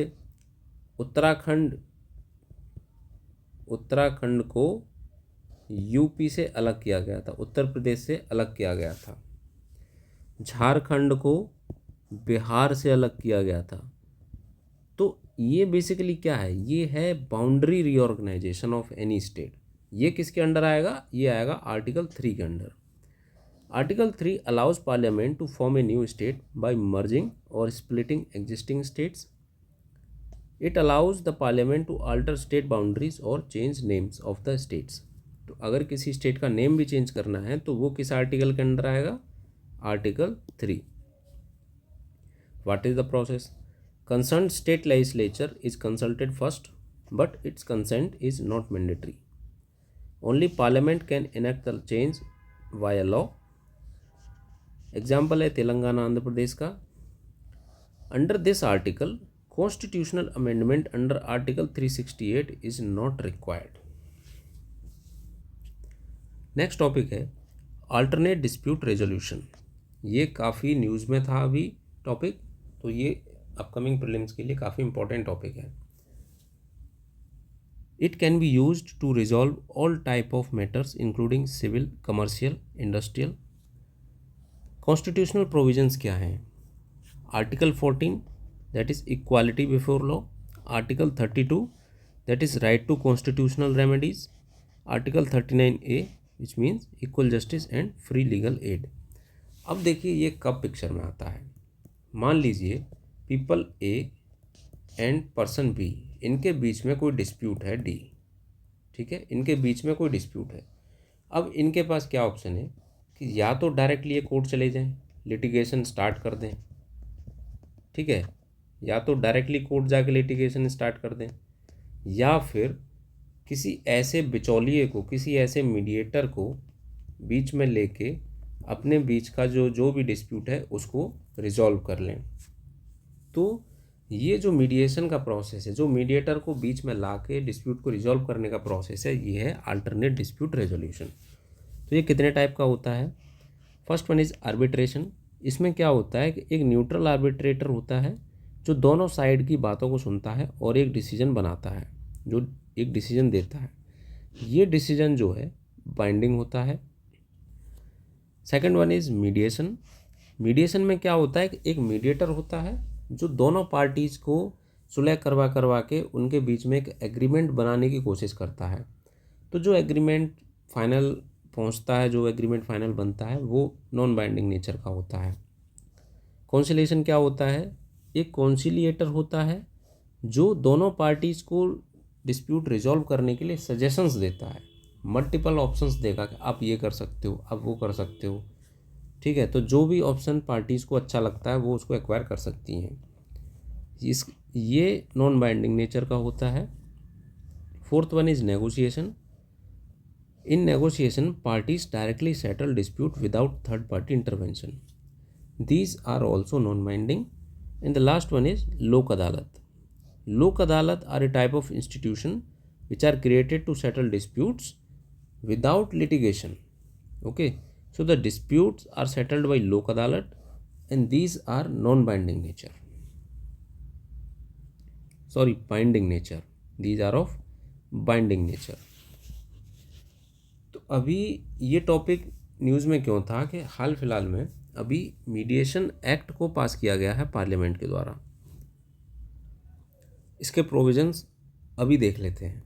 उत्तराखंड को यूपी से अलग किया गया था, उत्तर प्रदेश से अलग किया गया था। झारखंड को बिहार से अलग किया गया था। तो ये बेसिकली क्या है, ये है boundary reorganization of any state. ये किसके अंडर आएगा, ये आएगा आर्टिकल 3 के under. Article 3 allows parliament to form a new state by merging और splitting existing states. It allows the parliament to alter state boundaries और change names of the states. तो अगर किसी स्टेट का नेम भी चेंज करना है तो वो किस आर्टिकल के अंडर आएगा, article 3। What is the process? Concerned state legislature is consulted first, but its consent is not mandatory. Only parliament can enact the change via law. Example है तेलंगाना आंध्र प्रदेश का। Under this article constitutional amendment under article 368 is not required. Next topic है alternate dispute resolution. ये काफ़ी news में था अभी topic, तो ये अपकमिंग प्रीलिम्स के लिए काफ़ी इंपॉर्टेंट टॉपिक है। It can be used to resolve all type of matters including civil, commercial, industrial. Constitutional provisions क्या हैं? Article 14 that is equality before law. Article 32 that is right to constitutional remedies. Article 39A which means equal justice and free legal aid. अब देखिए ये कब picture में आता है। मान लीजिए people A and person B, इनके बीच में कोई डिस्प्यूट है डी, ठीक है, इनके बीच में कोई डिस्प्यूट है। अब इनके पास क्या ऑप्शन है कि या तो डायरेक्टली ये कोर्ट चले जाएं, लिटिगेशन स्टार्ट कर दें, ठीक है, या तो डायरेक्टली कोर्ट जाके लिटिगेशन स्टार्ट कर दें, या फिर किसी ऐसे बिचौलिए को, किसी ऐसे मीडिएटर को बीच में लेके अपने बीच का जो भी डिस्प्यूट है उसको रिजॉल्व कर लें। तो ये जो मीडिएशन का प्रोसेस है, जो मीडिएटर को बीच में ला के डिस्प्यूट को रिजॉल्व करने का प्रोसेस है, ये है अल्टरनेट डिस्प्यूट रेजोल्यूशन। तो ये कितने टाइप का होता है? First one is arbitration. इसमें क्या होता है कि एक न्यूट्रल आर्बिट्रेटर होता है जो दोनों साइड की बातों को सुनता है और एक डिसीजन बनाता है, जो एक डिसीजन देता है। ये डिसीजन जो है बाइंडिंग होता है। Second one is mediation. Mediation में क्या होता है कि एक मीडिएटर होता है जो दोनों पार्टीज़ को सुलह करवा के उनके बीच में एक एग्रीमेंट बनाने की कोशिश करता है। तो जो एग्रीमेंट फाइनल पहुंचता है, जो एग्रीमेंट फाइनल बनता है, वो नॉन बाइंडिंग नेचर का होता है। कॉन्सिलिएशन क्या होता है? एक कॉन्सिलिएटर होता है जो दोनों पार्टीज़ को डिस्प्यूट रिजॉल्व करने के लिए सजेशंस देता है, मल्टीपल ऑप्शंस देगा कि आप ये कर सकते हो, आप वो कर सकते हो, ठीक है। तो जो भी ऑप्शन पार्टीज़ को अच्छा लगता है वो उसको एक्वायर कर सकती हैं। ये नॉन बाइंडिंग नेचर का होता है। Fourth one is negotiation. In negotiation parties directly settle dispute without third party intervention. These are also non binding. And the last one is Lok Adalat. Lok Adalat are a type of institution which are created to settle disputes without litigation. Okay, so the disputes are settled by lok adalat and these are non-binding nature. Sorry, binding nature. These are of binding nature. तो अभी ये topic news में क्यों था कि हाल फिलहाल में अभी मीडिएशन एक्ट को पास किया गया है पार्लियामेंट के द्वारा। इसके प्रोविजंस अभी देख लेते हैं।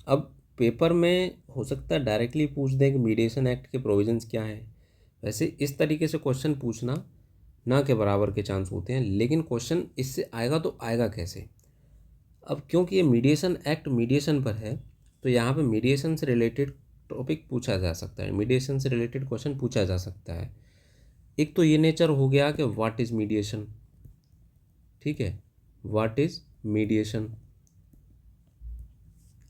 अब पेपर में हो सकता है डायरेक्टली पूछ दें कि मीडिएशन एक्ट के प्रोविजंस क्या हैं। वैसे इस तरीके से क्वेश्चन पूछना ना के बराबर के चांस होते हैं, लेकिन क्वेश्चन इससे आएगा तो आएगा कैसे? अब क्योंकि ये मीडिएशन एक्ट मीडिएशन पर है तो यहाँ पे मीडिएशन से रिलेटेड टॉपिक पूछा जा सकता है, मीडिएशन से रिलेटेड क्वेश्चन पूछा जा सकता है। एक तो ये नेचर हो गया कि व्हाट इज़ मीडिएशन, ठीक है, व्हाट इज़ मीडिएशन।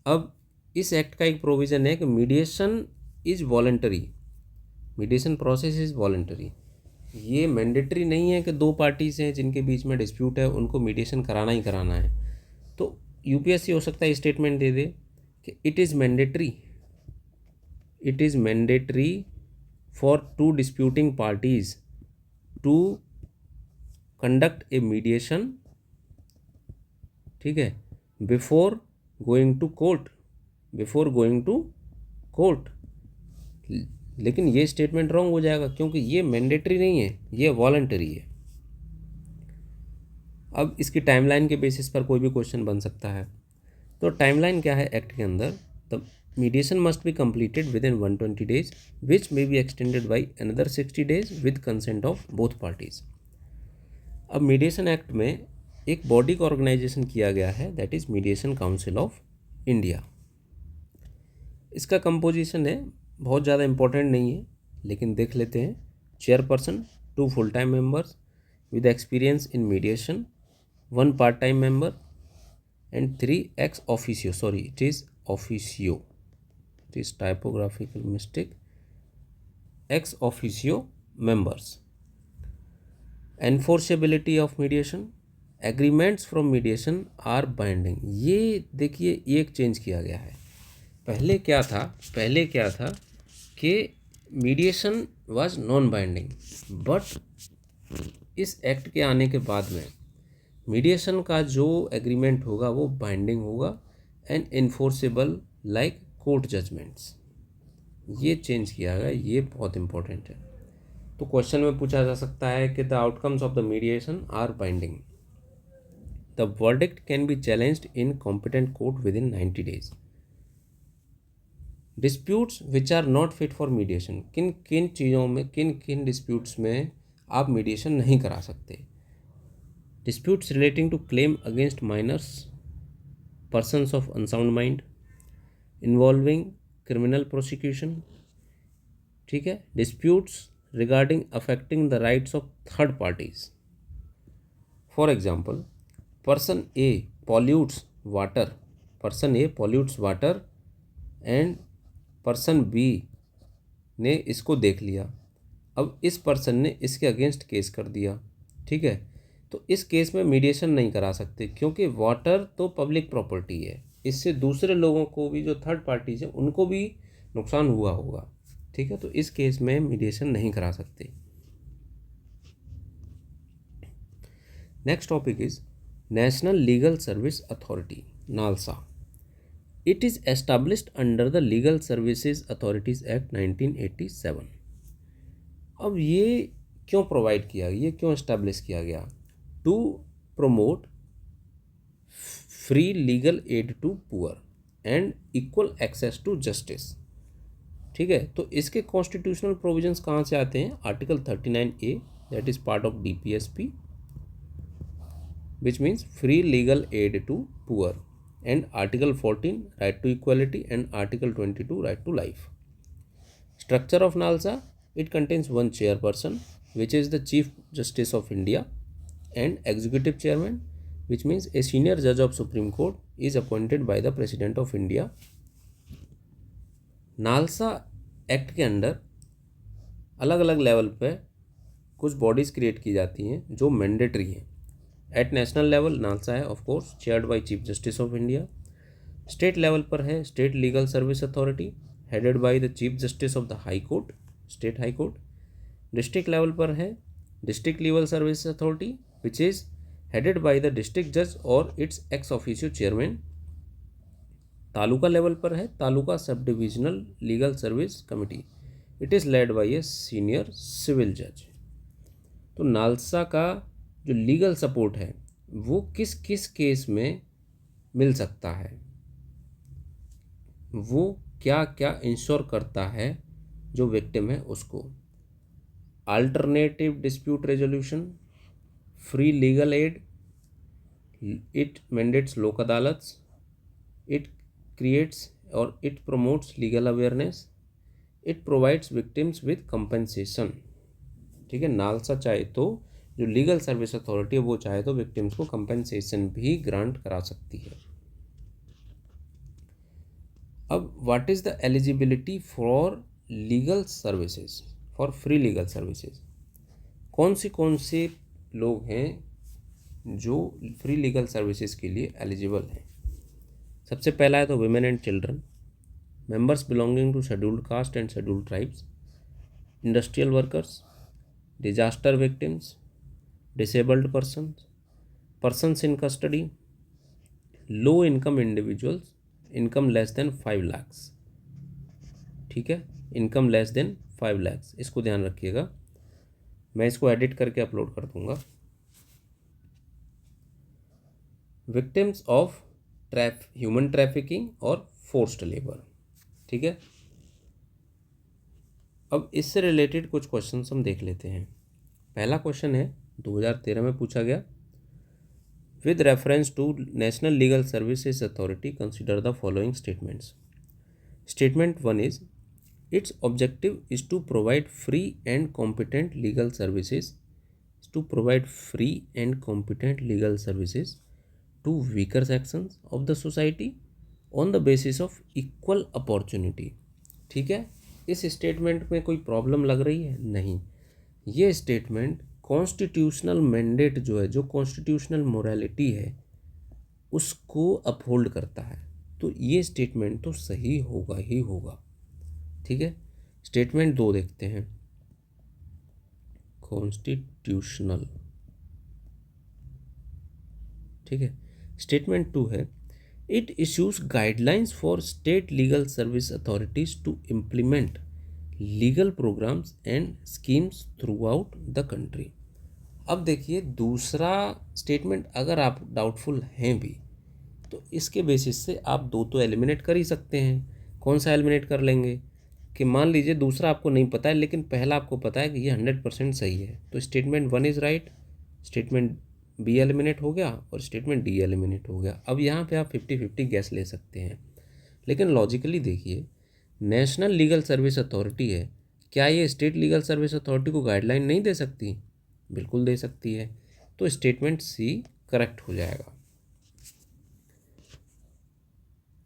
अब इस एक्ट का एक प्रोविज़न है कि mediation is voluntary, mediation process is voluntary. ये मैंडेटरी नहीं है कि दो पार्टीज़ हैं जिनके बीच में डिस्प्यूट है उनको मीडिएशन कराना ही कराना है। तो यूपीएससी हो सकता है स्टेटमेंट दे दे कि it is mandatory for two disputing parties to conduct a mediation, ठीक है, before going to court. Before going to court. लेकिन ये स्टेटमेंट रॉन्ग हो जाएगा क्योंकि ये मैंडेटरी नहीं है, ये वॉलंटरी है। अब इसकी टाइमलाइन के बेसिस पर कोई भी क्वेश्चन बन सकता है। तो टाइमलाइन क्या है एक्ट के अंदर? The mediation must be completed with in 120 days which may be extended by another 60 days with consent of both parties. अब मीडिएशन एक्ट में एक बॉडी का ऑर्गेनाइजेशन किया गया है, that is mediation council of India. इसका कंपोजिशन है, बहुत ज़्यादा इंपॉर्टेंट नहीं है, लेकिन देख लेते हैं। Chairperson, 2 full time members with experience in mediation, 1 part time member and 3 ex officio, sorry it is officio, it is typographical mistake, ex officio members। enforceability of mediation, agreements from mediation are binding। ये देखिए ये एक change किया गया है। पहले क्या था कि mediation was non binding, but इस एक्ट के आने के बाद में मीडिएशन का जो एग्रीमेंट होगा वो बाइंडिंग होगा and enforceable like court judgments. ये चेंज किया गया, ये बहुत इंपॉर्टेंट है। तो क्वेश्चन में पूछा जा सकता है कि the outcomes of the mediation are binding. The verdict can be challenged in competent court within 90 days। Disputes which are not fit for mediation, किन किन चीज़ों में, किन किन डिस्प्यूट्स में आप मीडिएशन नहीं करा सकते? disputes relating to claim against minors, persons of unsound mind, involving criminal prosecution, ठीक है। disputes regarding affecting the rights of third parties, for example person A pollutes water, and person B ने इसको देख लिया। अब इस पर्सन ने इसके अगेंस्ट केस कर दिया, ठीक है। तो इस केस में मीडिएशन नहीं करा सकते क्योंकि वाटर तो पब्लिक प्रॉपर्टी है, इससे दूसरे लोगों को भी, जो थर्ड पार्टीज है, उनको भी नुकसान हुआ होगा, ठीक है। तो इस केस में मीडिएशन नहीं करा सकते। Next topic is national legal service authority, NALSA. It is established under the legal services authorities act 1987। अब ये क्यों प्रोवाइड किया, ये क्यों एस्टाब्लिश किया गया? To promote free legal aid to poor and equal access to justice, ठीक है। तो इसके कॉन्स्टिट्यूशनल प्रोविजंस कहाँ से आते हैं? Article 39A, that is part of DPSP, which means free legal aid to poor, and article 14 right to equality, and article 22 right to life. Structure of NALSA, it contains one chairperson which is the Chief Justice of India and executive chairman, which means a senior judge of Supreme Court is appointed by the President of India। NALSA act के अंदर अलग अलग level पे कुछ bodies create की जाती हैं जो मैंडेटरी हैं। एट नेशनल लेवल नालसा है of course, chaired by chief justice of India. State level पर है state legal service authority, headed by the chief justice of the high court, state high court. District level पर है district legal service authority, which is headed by the district जज और its ex officio chairman. Taluka level पर है taluka sub divisional legal service committee, it is led by a senior civil जज। तो NALSA का जो लीगल सपोर्ट है वो किस किस केस में मिल सकता है, वो क्या क्या इंश्योर करता है जो विक्टिम है उसको? Alternative dispute resolution, free legal add, it mandates लोक अदालत्स, इट क्रिएट्स और it promotes legal awareness, it provides victims with compensation, ठीक है। नालसा चाहे तो, जो लीगल सर्विस अथॉरिटी है वो चाहे तो विक्टिम्स को कंपनसेशन भी ग्रांट करा सकती है। अब what is the eligibility for legal services, for free legal services? कौन से लोग हैं जो फ्री लीगल सर्विसेज के लिए एलिजिबल हैं? सबसे पहला है तो women and children, members belonging to scheduled caste and scheduled tribes, industrial workers, disaster victims, disabled persons, persons in custody, low income individuals, income less than 5 lakhs, ठीक है, income less than 5 lakhs, इसको ध्यान रखिएगा। मैं इसको edit करके upload कर दूंगा। विक्टिम्स ऑफ ह्यूमन ट्रैफिकिंग और फोर्स्ड लेबर, ठीक है। अब इससे रिलेटेड कुछ क्वेश्चंस हम देख लेते हैं। पहला क्वेश्चन है 2013 में पूछा गया, with reference to national legal services authority consider the following statements. Statement 1 is, its objective is to provide free and competent legal services to weaker sections of the society on the basis of equal opportunity, ठीक है। इस statement में कोई problem लग रही है? नहीं। ये स्टेटमेंट कॉन्स्टिट्यूशनल मैंडेट जो है, जो कॉन्स्टिट्यूशनल मोरालिटी है, उसको अपहोल्ड करता है। तो ये स्टेटमेंट तो सही होगा ही होगा, ठीक है। स्टेटमेंट 2 देखते हैं। कॉन्स्टिट्यूशनल, ठीक है। स्टेटमेंट 2 है, it issues guidelines for state legal service authorities to implement legal programmes and schemes throughout the country. अब देखिए, दूसरा स्टेटमेंट अगर आप डाउटफुल हैं भी, तो इसके बेसिस से आप दो तो एलिमिनेट कर ही सकते हैं। कौन सा एलिमिनेट कर लेंगे कि मान लीजिए दूसरा आपको नहीं पता है लेकिन पहला आपको पता है कि ये 100% सही है, तो statement 1 is right, statement B eliminate हो गया और स्टेटमेंट डी एलिमिनेट हो गया। अब यहाँ पे आप 50-50 गैस ले सकते हैं, लेकिन लॉजिकली देखिए, नेशनल लीगल सर्विस अथॉरिटी है, क्या ये स्टेट लीगल सर्विस अथॉरिटी को गाइडलाइन नहीं दे सकती? बिल्कुल दे सकती है। तो स्टेटमेंट सी करेक्ट हो जाएगा।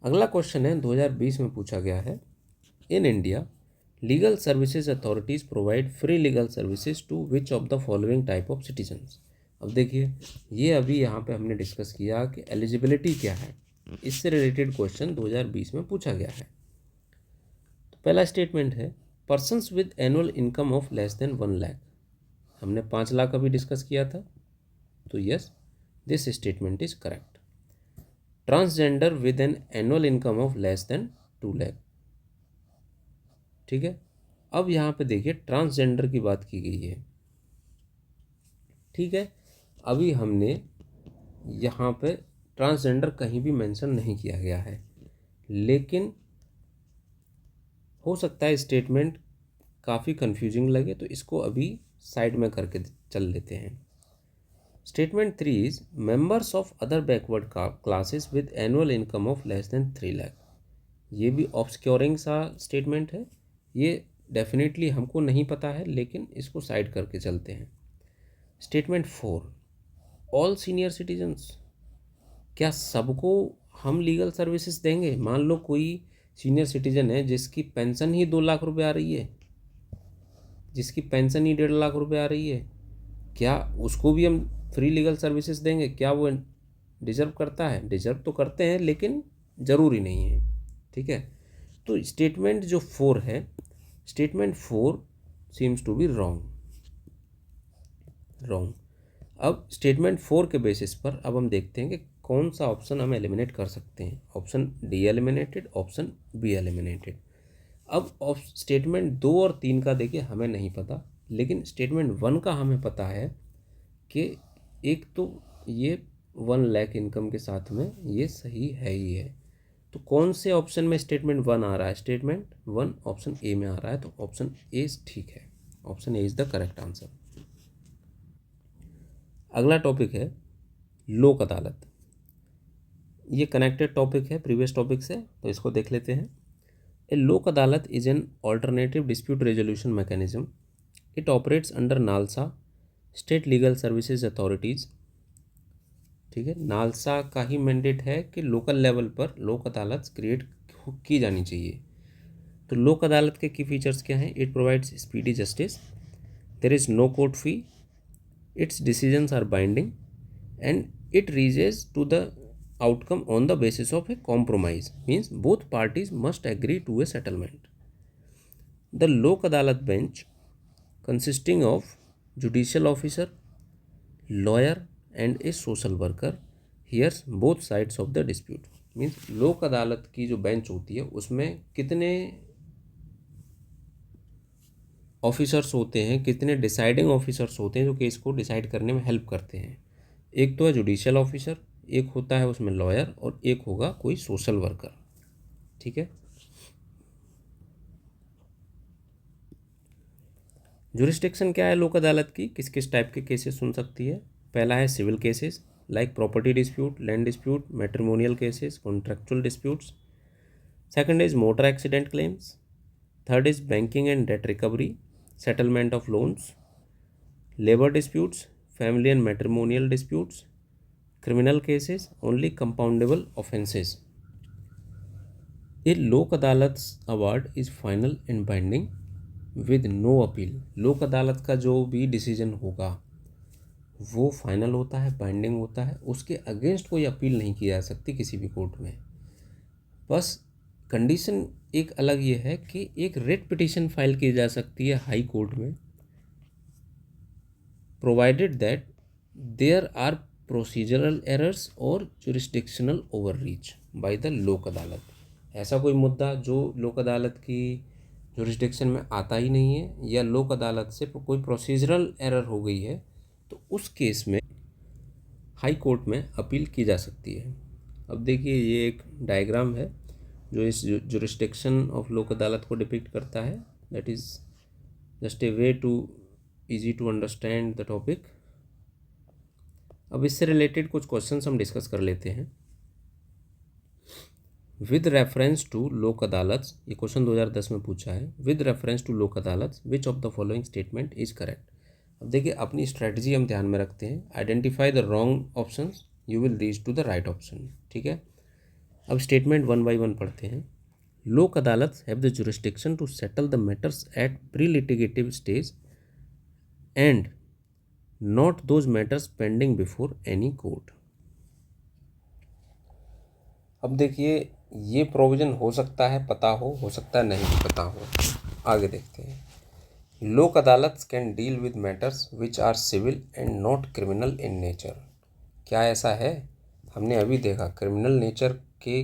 अगला क्वेश्चन है 2020 में पूछा गया है, in India legal services authorities provide free legal services to which of the following type of citizens. अब देखिए, ये अभी यहाँ पे हमने डिस्कस किया कि एलिजिबिलिटी क्या है, इससे रिलेटेड क्वेश्चन 2020 में पूछा गया है। तो पहला स्टेटमेंट है, persons with annual income of less than 1 lakh. हमने 5 लाख अभी डिस्कस किया था, तो yes, this statement is correct. Transgender with an annual income of less than 2 lakh, ठीक है। अब यहाँ पे देखिए, ट्रांसजेंडर की बात की गई है, ठीक है। अभी हमने यहाँ पे ट्रांसजेंडर कहीं भी मेंशन नहीं किया गया है, लेकिन हो सकता है स्टेटमेंट काफ़ी कंफ्यूजिंग लगे, तो इसको अभी साइड में करके चल लेते हैं। Statement 3 is, members of other backward classes with annual income of less than 3 lakh. ये भी ऑब्सक्योरिंग सा स्टेटमेंट है, ये डेफिनेटली हमको नहीं पता है, लेकिन इसको साइड करके चलते हैं। स्टेटमेंट 4, ऑल सीनियर सिटीजन्स, क्या सबको हम लीगल सर्विसेज देंगे? मान लो कोई सीनियर सिटीजन है जिसकी पेंशन ही 2 लाख रुपए आ रही है, जिसकी पेंशन ही 1.5 लाख रुपए आ रही है, क्या उसको भी हम फ्री लीगल सर्विसेज देंगे? क्या वो डिजर्व करता है? डिजर्व तो करते हैं, लेकिन ज़रूरी नहीं है, ठीक है। तो स्टेटमेंट जो 4 है, statement 4 seems to be wrong. अब स्टेटमेंट 4 के बेसिस पर अब हम देखते हैं कि कौन सा ऑप्शन हम एलिमिनेट कर सकते हैं। Option D eliminated, option be eliminated. अब स्टेटमेंट 2 और 3 का देखिए हमें नहीं पता, लेकिन स्टेटमेंट 1 का हमें पता है कि एक तो ये 1 लाख इनकम के साथ में ये सही है ही है। तो कौन से ऑप्शन में स्टेटमेंट 1 आ रहा है? स्टेटमेंट 1 ऑप्शन ए में आ रहा है, तो ऑप्शन ए ठीक है, option A is the correct answer. अगला टॉपिक है लोक अदालत। ये कनेक्टेड टॉपिक है प्रीवियस टॉपिक से, तो इसको देख लेते हैं। ए Lok Adalat is an alternative dispute resolution mechanism. It operates under NALSA, state legal services authorities, ठीक है। नालसा का ही मैंडेट है कि लोकल लेवल पर लोक अदालत क्रिएट की जानी चाहिए। तो लोक अदालत के की फीचर्स क्या हैं? It provides speedy justice, there is no court fee, its decisions are binding, and it reaches to the outcome on the basis of a compromise, means both parties must agree to a settlement. The Lok Adalat bench, consisting of judicial officer, lawyer and a social worker, hears both sides of the dispute. Means लोक अदालत की जो bench होती है उसमें कितने officers होते हैं, कितने डिसाइडिंग ऑफिसर्स होते हैं जो केस को डिसाइड करने में हेल्प करते हैं। एक तो है जुडिशियल ऑफिसर, एक होता है उसमें लॉयर, और एक होगा कोई सोशल वर्कर। ठीक है। जुरिस्डिक्शन क्या है लोक अदालत की, किस किस टाइप के केसेस सुन सकती है। पहला है civil cases like property dispute, land dispute, matrimonial cases, contractual disputes. Second is motor accident claims. Third is banking and debt recovery, settlement of loans, labour disputes, family and matrimonial disputes, criminal cases, only compoundable offences. A Lok Adalat award is final and binding with no appeal. Lok Adalat का जो भी decision होगा वो final होता है, binding होता है, उसके अगेंस्ट कोई अपील नहीं की जा सकती किसी भी कोर्ट में। बस कंडीशन एक अलग ये है कि एक रिट पिटीशन फाइल की जा सकती है हाई कोर्ट में, provided that there are procedural errors और jurisdictional overreach by the Lok Adalat. ऐसा कोई मुद्दा जो लोक अदालत की जुरिस्डिक्शन में आता ही नहीं है या लोक अदालत से कोई प्रोसीजरल एरर हो गई है, तो उस केस में हाई कोर्ट में अपील की जा सकती है। अब देखिए ये एक डायग्राम है जो इस जुरिस्डिक्शन ऑफ लोक अदालत को डिपिक्ट करता है। That is just a way to easy to understand the topic. अब इससे रिलेटेड कुछ क्वेश्चंस हम डिस्कस कर लेते हैं। With reference to Lok Adalat, ये क्वेश्चन 2010 में पूछा है। With reference to Lok Adalat which of the following statement is correct. अब देखिए अपनी स्ट्रेटजी हम ध्यान में रखते हैं। Identify the wrong options, you will reach to the right option. ठीक है। अब स्टेटमेंट वन बाय वन पढ़ते हैं। Lok Adalat have the jurisdiction to settle the matters at pre litigative stage and not those matters pending before any court. अब देखिए ये provision हो सकता है पता हो सकता है नहीं भी पता हो। आगे देखते हैं। Lok Adalat can deal with matters which are civil and not criminal in nature. क्या ऐसा है? हमने अभी देखा क्रिमिनल नेचर के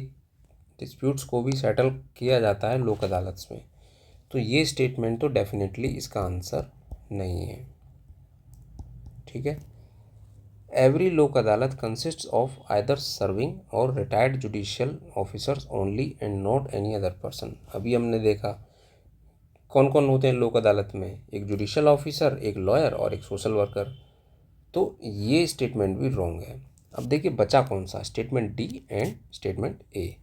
डिस्प्यूट्स को भी सेटल किया जाता है लोक अदालत में, तो ये स्टेटमेंट तो डेफिनेटली इसका आंसर नहीं है। ठीक है। एवरी लोक अदालत कंसिस्ट्स ऑफ आइदर सर्विंग और retired judicial officers only and not any other person. अभी हमने देखा कौन कौन होते हैं लोक अदालत में, एक जुडिशियल ऑफिसर, एक लॉयर और एक सोशल वर्कर। तो ये स्टेटमेंट भी रॉन्ग है। अब देखिए बचा कौन सा, statement D and statement A.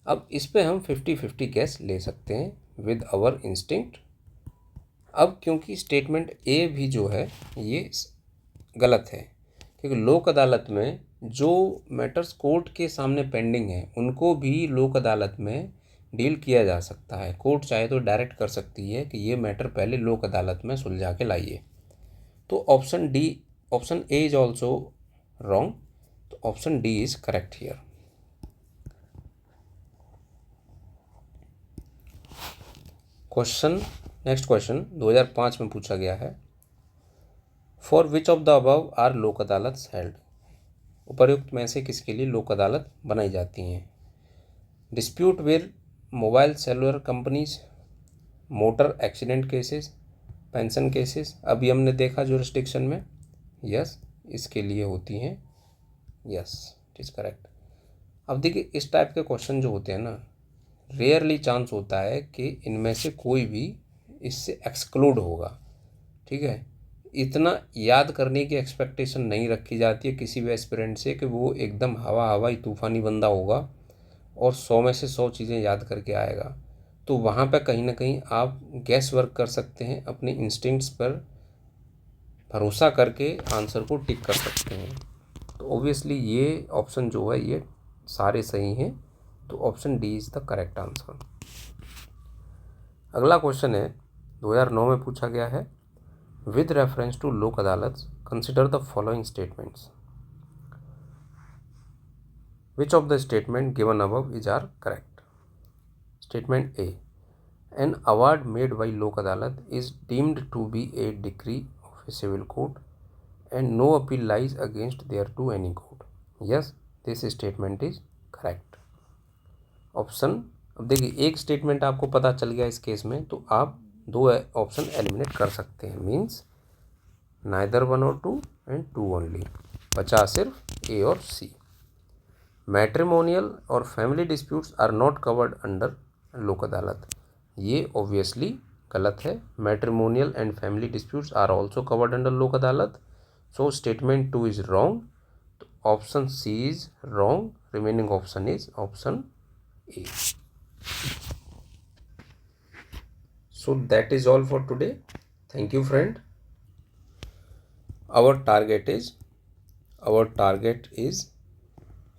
अब इस पे हम 50-50 गैस ले सकते हैं विद आवर इंस्टिंक्ट। अब क्योंकि स्टेटमेंट ए भी जो है ये गलत है, क्योंकि लोक अदालत में जो मैटर्स कोर्ट के सामने पेंडिंग है उनको भी लोक अदालत में डील किया जा सकता है। कोर्ट चाहे तो डायरेक्ट कर सकती है कि ये मैटर पहले लोक अदालत में सुलझा के लाइए। तो option D, option A is also wrong, तो option D is correct here. Question, next question 2005 में पूछा गया है। For which of the above are Lok Adalat held. उपर्युक्त में से किसके लिए लोक अदालत बनाई जाती हैं? Dispute with mobile cellular companies, motor accident cases, pension cases. अभी हमने देखा जुरिस्डिक्शन में, यस इसके लिए होती हैं, यस इट इज़ करेक्ट। अब देखिए इस टाइप के क्वेश्चन जो होते हैं ना, रेयरली चांस होता है कि इनमें से कोई भी इससे एक्सक्लूड होगा। ठीक है। इतना याद करने की एक्सपेक्टेशन नहीं रखी जाती है किसी भी एस्पिरेंट से कि वो एकदम हवाई तूफ़ानी बंदा होगा और 100 में से 100 चीज़ें याद करके आएगा। तो वहाँ पर कहीं ना कहीं आप गैस वर्क कर सकते हैं, अपने इंस्टिंक्ट्स पर भरोसा करके आंसर को टिक कर सकते हैं। तो ऑब्वियसली ये ऑप्शन जो है ये सारे सही हैं, तो option D is the correct answer. अगला क्वेश्चन है 2009 में पूछा गया है। With reference to Lok Adalat consider the following statements. Which of the statement given above is are correct. Statement A, an award made by Lok Adalat is deemed to be a decree of a civil court and no appeal lies against thereto any court. Yes, this statement is correct. Option, अब देखिए एक statement आपको पता चल गया इस case में, तो आप दो ऑप्शन एलिमिनेट कर सकते हैं, मीन्स नाइदर 1 और 2 एंड 2 ओनली, बचा सिर्फ ए और सी। मैट्रिमोनियल और family disputes are not covered under Lok Adalat, ये ऑब्वियसली गलत है। Matrimonial and family disputes are also covered under Lok Adalat, so statement 2 is wrong, तो option C is wrong, remaining option is option A. So that is all for today. Thank you friend. Our target is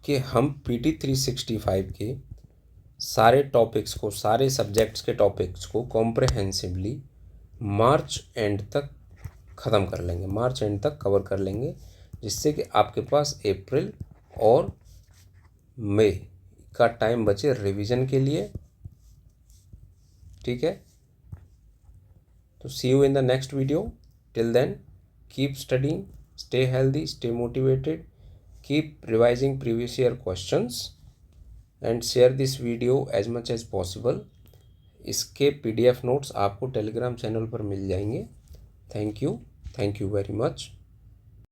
कि हम PT 365 के सारे topics को, सारे subjects के topics को comprehensively March and तक ख़त्म कर लेंगे, मार्च एंड तक कवर कर लेंगे, जिससे कि आपके पास अप्रैल और मई का टाइम बचे रिवीजन के लिए। ठीक है, तो see you in the next video. Till then, keep studying, stay healthy, stay motivated, keep revising previous year questions and share this video as much as possible. इसके PDF नोट्स आपको Telegram channel पर मिल जाएंगे। Thank you very much.